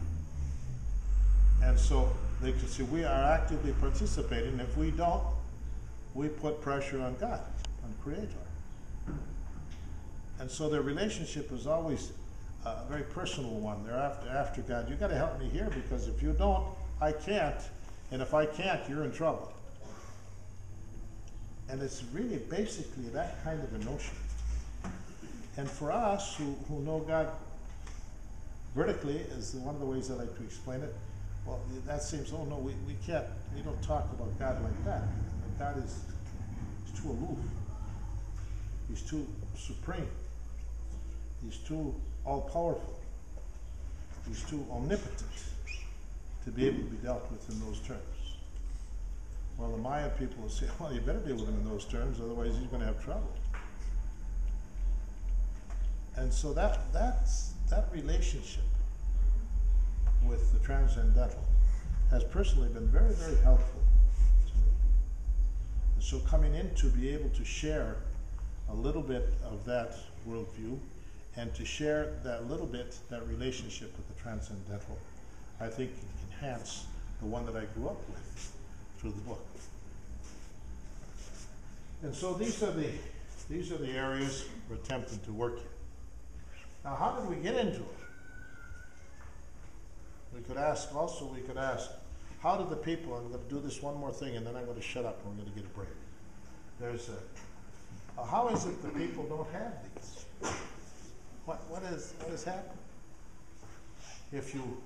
And so they can see we are actively participating. If we don't, we put pressure on God, on Creator. And so their relationship is always a very personal one. They're after God. You got to help me here because if you don't, I can't. And if I can't, you're in trouble. And it's really basically that kind of a notion. And for us who know God vertically, is one of the ways I like to explain it. Well, that seems, oh no, we can't, we don't talk about God like that. God is too aloof. He's too supreme. He's too all-powerful. He's too omnipotent to be able to be dealt with in those terms. Well, the Mayan people will say, well, you better deal with him in those terms, otherwise he's going to have trouble. And so that relationship with the transcendental has personally been very, very helpful to me. And so coming in to be able to share a little bit of that worldview and to share that little bit, that relationship with the transcendental, I think can enhance the one that I grew up with through the book. And so these are the areas we're attempting to work in. Now, how did we get into it? We could ask, how did the people, I'm going to do this one more thing and then I'm going to shut up and we're going to get a break. There's how is it the people don't have these? What has happened? If you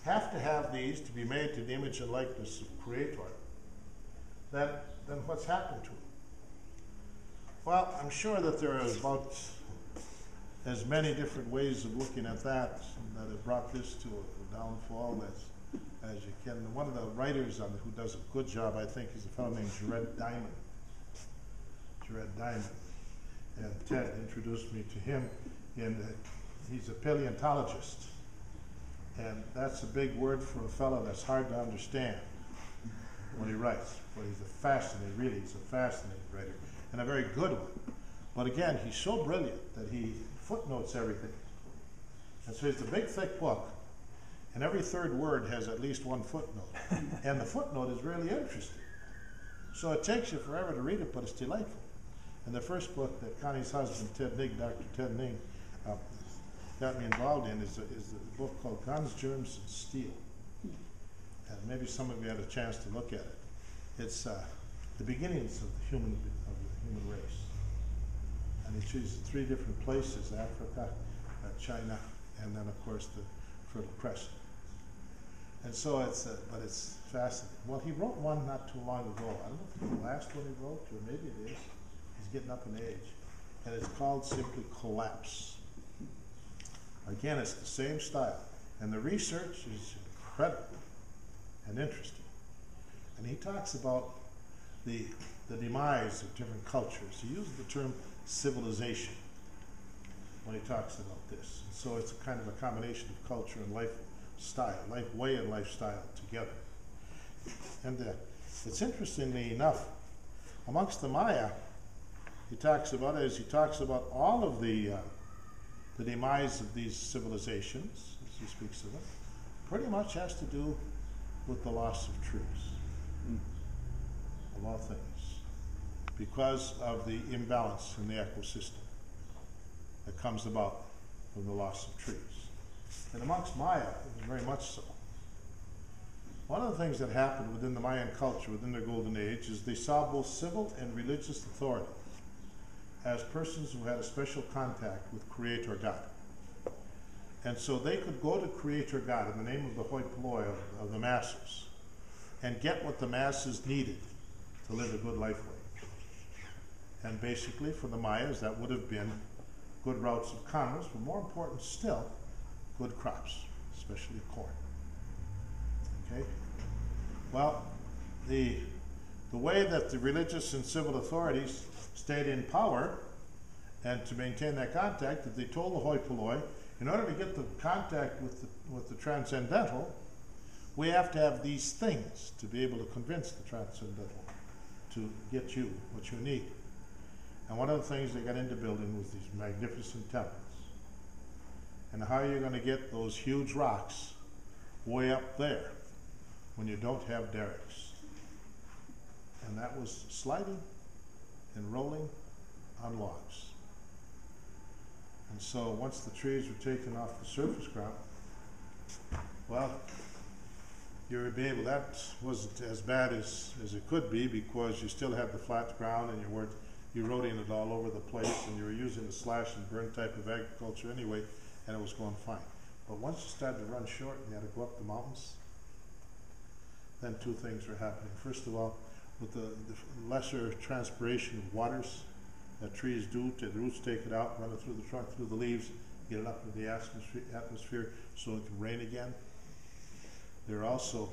have to have these to be made to the image and likeness of Creator, then what's happened to them? Well, I'm sure that there are about as many different ways of looking at that have brought this to a downfall as you can. One of the writers on it who does a good job, I think, is a fellow named Zurek. And Ted introduced me to him, and he's a paleontologist. And that's a big word for a fellow that's hard to understand when he writes. But he's a fascinating writer, and a very good one. But again, he's so brilliant that he footnotes everything. And so it's a big, thick book, and every third word has at least one footnote. And the footnote is really interesting. So it takes you forever to read it, but it's delightful. And the first book that Connie's husband, Dr. Ted Ning, got me involved in is a book called Guns, Germs, and Steel. And maybe some of you had a chance to look at it. It's the beginnings of the human race. And he chooses 3 different places: Africa, China, and then of course the Fertile Crescent. And so but it's fascinating. Well, he wrote one not too long ago. I don't know if it's the last one he wrote, or maybe it is. He's getting up in age. And it's called simply Collapse. Again, it's the same style. And the research is incredible and interesting. And he talks about the demise of different cultures. He uses the term civilization. when he talks about this. So it's a kind of a combination of culture and lifestyle, life way and lifestyle together. And it's interestingly enough, amongst the Maya, he talks about all of the demise of these civilizations, as he speaks of them, pretty much has to do with the loss of trees, of all things, because of the imbalance in the ecosystem that comes about from the loss of trees. And amongst Maya, it was very much so. One of the things that happened within the Mayan culture, within their golden age, is they saw both civil and religious authority as persons who had a special contact with Creator God. And so they could go to Creator God in the name of the hoi polloi of the masses and get what the masses needed to live a good life with. And basically for the Mayas that would have been good routes of commerce, but more important still, good crops, especially corn. Okay? Well, the way that the religious and civil authorities stayed in power and to maintain that contact, that they told the hoi polloi, in order to get the contact with the transcendental, we have to have these things to be able to convince the transcendental to get you what you need. And one of the things they got into building was these magnificent temples. And how are you going to get those huge rocks way up there when you don't have derricks? And that was sliding and rolling on logs. And so once the trees were taken off the surface ground, well, you would be able, that wasn't as bad as it could be, because you still had the flat ground and you weren't eroding it all over the place, and you were using a slash and burn type of agriculture anyway, and it was going fine. But once you started to run short and you had to go up the mountains, then two things were happening. First of all, with the lesser transpiration of waters that trees do, the roots take it out, run it through the trunk, through the leaves, get it up into the atmosphere so it can rain again. They're also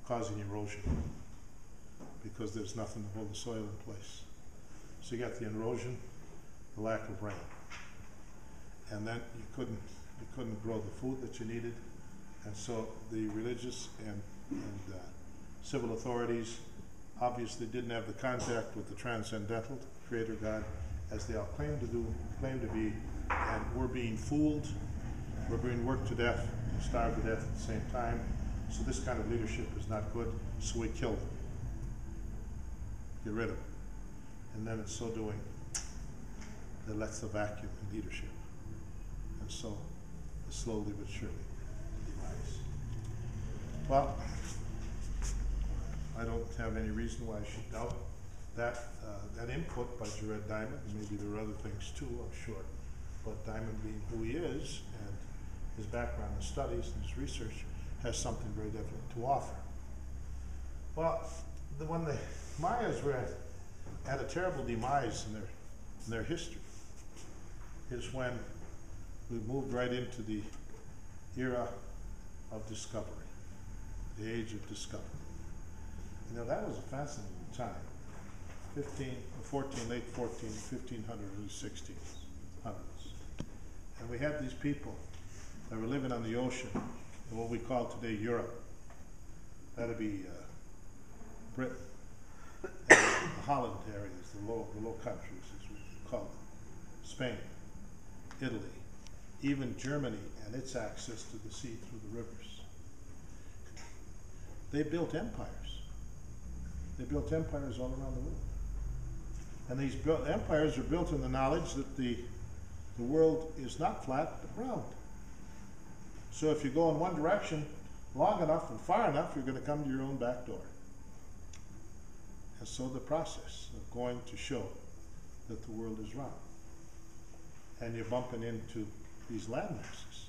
causing erosion because there's nothing to hold the soil in place. So you got the erosion, the lack of rain, and then you couldn't grow the food that you needed, and so the religious and civil authorities obviously didn't have the contact with the transcendental Creator God as they all claim to be, and were being fooled, were being worked to death, and starved to death at the same time. So this kind of leadership is not good, so we kill them. Get rid of them. And then in so doing, that lets the vacuum in leadership. And so, slowly but surely, demise. Well, I don't have any reason why I should doubt that input by Jared Diamond, and maybe there are other things too, I'm sure. But Diamond, being who he is, and his background in studies and his research, has something very definite to offer. Well, when the Mayas were at a terrible demise in their history, is when we moved right into the era of discovery, the age of discovery. You know, that was a fascinating time. Late 1500s, early 1600s. And we had these people that were living on the ocean, in what we call today Europe. That'd be Britain, and the Holland areas, the low countries, as we call them. Spain, Italy, even Germany and its access to the sea through the rivers. They built empires. They built empires all around the world. And these empires are built in the knowledge that the world is not flat, but round. So if you go in one direction long enough and far enough, you're going to come to your own back door. And so the process of going to show that the world is round. And you're bumping into these land masses.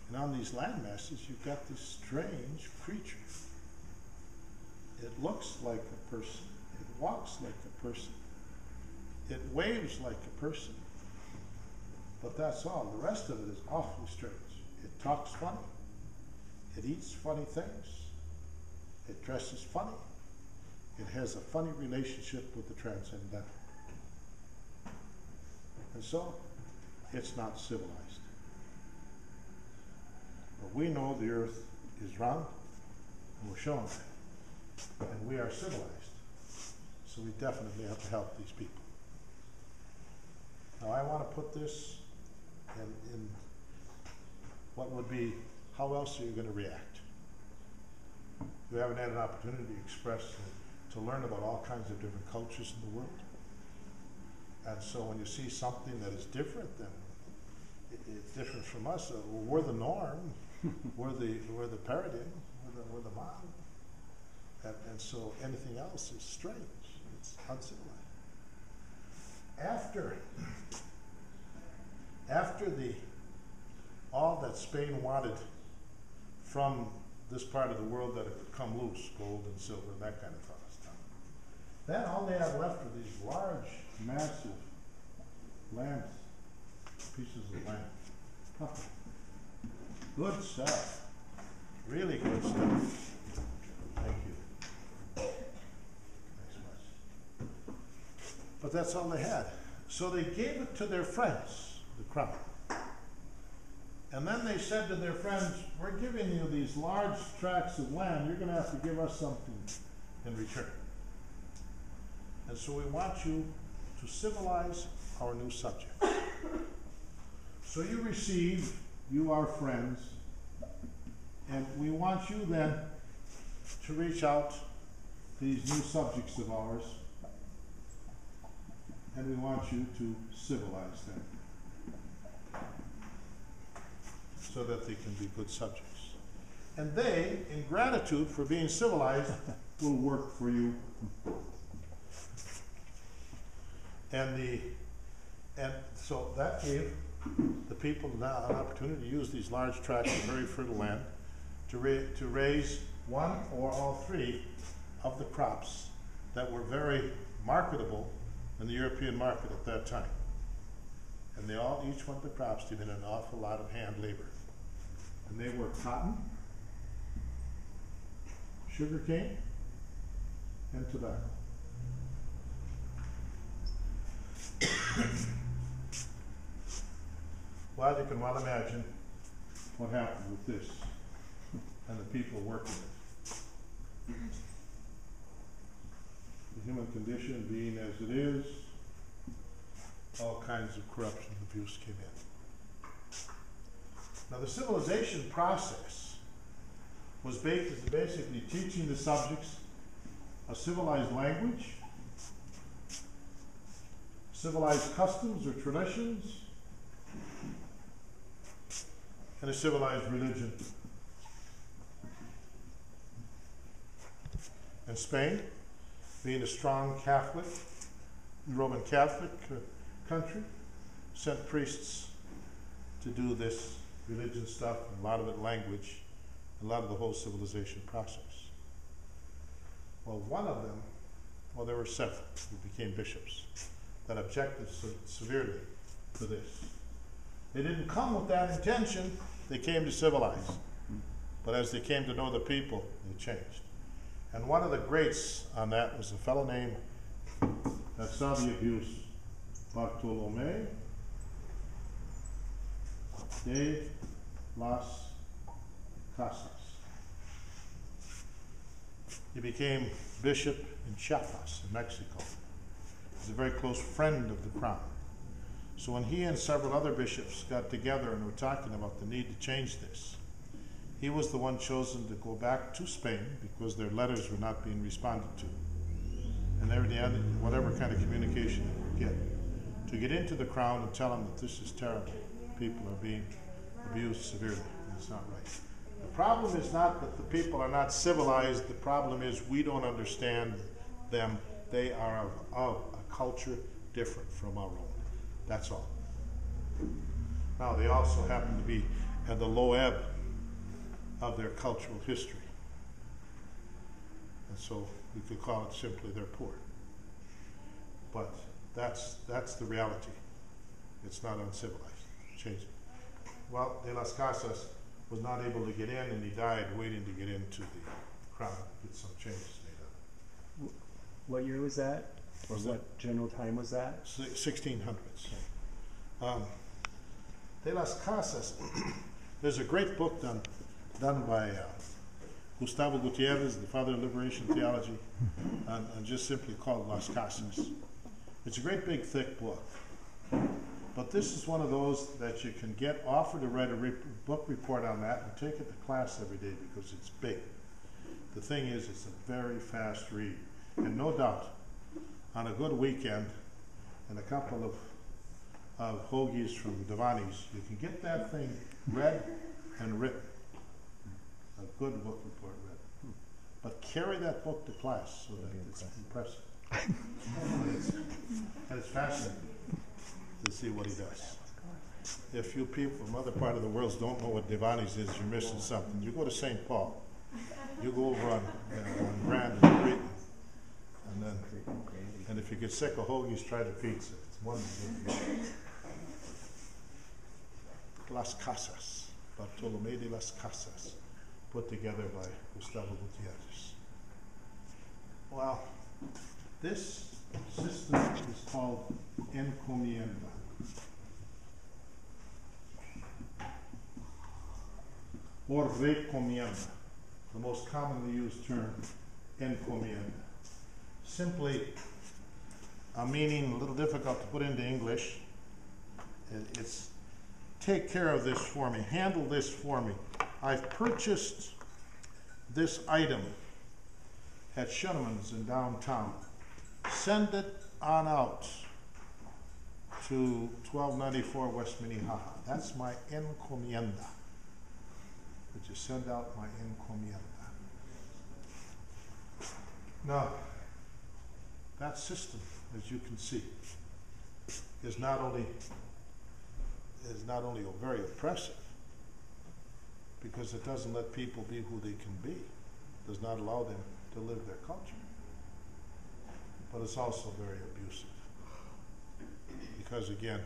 And on these land masses, you've got this strange creature. It looks like a person. It walks like a person. It waves like a person. But that's all. The rest of it is awfully strange. It talks funny. It eats funny things. It dresses funny. It has a funny relationship with the transcendental. And so, it's not civilized. But we know the earth is round, and we're showing that. And we are civilized. So we definitely have to help these people. Now I want to put this in what would be, how else are you going to react? You haven't had an opportunity to express and to learn about all kinds of different cultures in the world. And so when you see something that is different, then it's different from us. We're the norm. we're the paradigm. We're the model. And so anything else is strange. It's uncivilized. After all that Spain wanted from this part of the world that had come loose, gold and silver and that kind of stuff, then all they had left were these large, massive land, pieces of land. Huh. Good stuff. Really good stuff. Thank you. Thanks much. But that's all they had. So they gave it to their friends, the crown. And then they said to their friends, we're giving you these large tracts of land, you're going to have to give us something in return. And so we want you to civilize our new subject. So you receive, you are friends, and we want you then to reach out to these new subjects of ours, and we want you to civilize them so that they can be good subjects. And they, in gratitude for being civilized, will work for you. And so that gave the people now an opportunity to use these large tracts of very fertile land to raise one or all three of the crops that were very marketable in the European market at that time. And they all, each one of the crops did an awful lot of hand labor. And they were cotton, sugarcane, and tobacco. Well, you can well imagine what happened with this and the people working it. The human condition being as it is, all kinds of corruption and abuse came in. Now the civilization process was basically teaching the subjects a civilized language, civilized customs or traditions, and a civilized religion. And Spain, being a strong Catholic, Roman Catholic country, sent priests to do this religion stuff, and a lot of it language, a lot of the whole civilization process. Well, one of them, well, there were several who became bishops that objected severely to this. They didn't come with that intention, they came to civilize. But as they came to know the people, they changed. And one of the greats on that was a fellow named, that saw the abuse, Bartolomé de las Casas. He became bishop in Chiapas, in Mexico. He's a very close friend of the crown. So when he and several other bishops got together and were talking about the need to change this, he was the one chosen to go back to Spain because their letters were not being responded to. And whatever kind of communication they could get, to get into the crown and tell them that this is terrible. People are being abused severely, and it's not right. The problem is not that the people are not civilized, the problem is we don't understand them. They are of a culture different from our own. That's all. Now, they also happen to be at the low ebb of their cultural history. And so we could call it simply they're poor. But that's the reality. It's not uncivilized. Change it. Well, De las Casas was not able to get in, and he died waiting to get into the crown, get some changes made up. What year was that? Or what general time was that? 1600s. de las Casas. There's a great book done by Gustavo Gutierrez, the father of liberation theology, and just simply called Las Casas. It's a great big thick book. But this is one of those that you can get offered to write a book report on that and take it to class every day because it's big. The thing is, it's a very fast read. And no doubt, on a good weekend and a couple of hoagies from Devani's, you can get that thing read and written. A good book report read. But carry that book to class so that it's impressive. And it's fascinating to see what he does. If you people from other part of the world don't know what Devani's is, you're missing something. You go to St. Paul. You go over on Grand and Cretan. And if you get sick of hoagies, try the pizza. It's wonderful. Las Casas, Bartolomé de las Casas, put together by Gustavo Gutierrez. Well, this system is called encomienda. Or recomienda, the most commonly used term, encomienda. Simply a meaning a little difficult to put into English. It's take care of this for me, handle this for me. I've purchased this item at Schunneman's in downtown. Send it on out to 1294 West Minnehaha. That's my encomienda. Would you send out my encomienda? Now, that system, as you can see, is not only very oppressive, because it doesn't let people be who they can be, does not allow them to live their culture, but it's also very abusive, because again,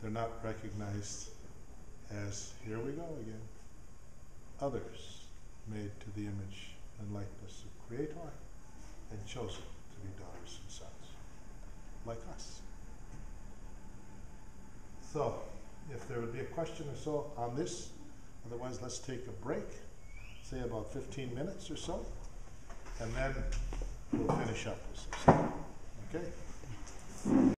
they're not recognized as, here we go again, others made to the image and likeness of Creator and chosen to be daughters and sons, like us. So, if there would be a question or so on this, otherwise let's take a break, say about 15 minutes or so, and then we'll finish up with this. Okay?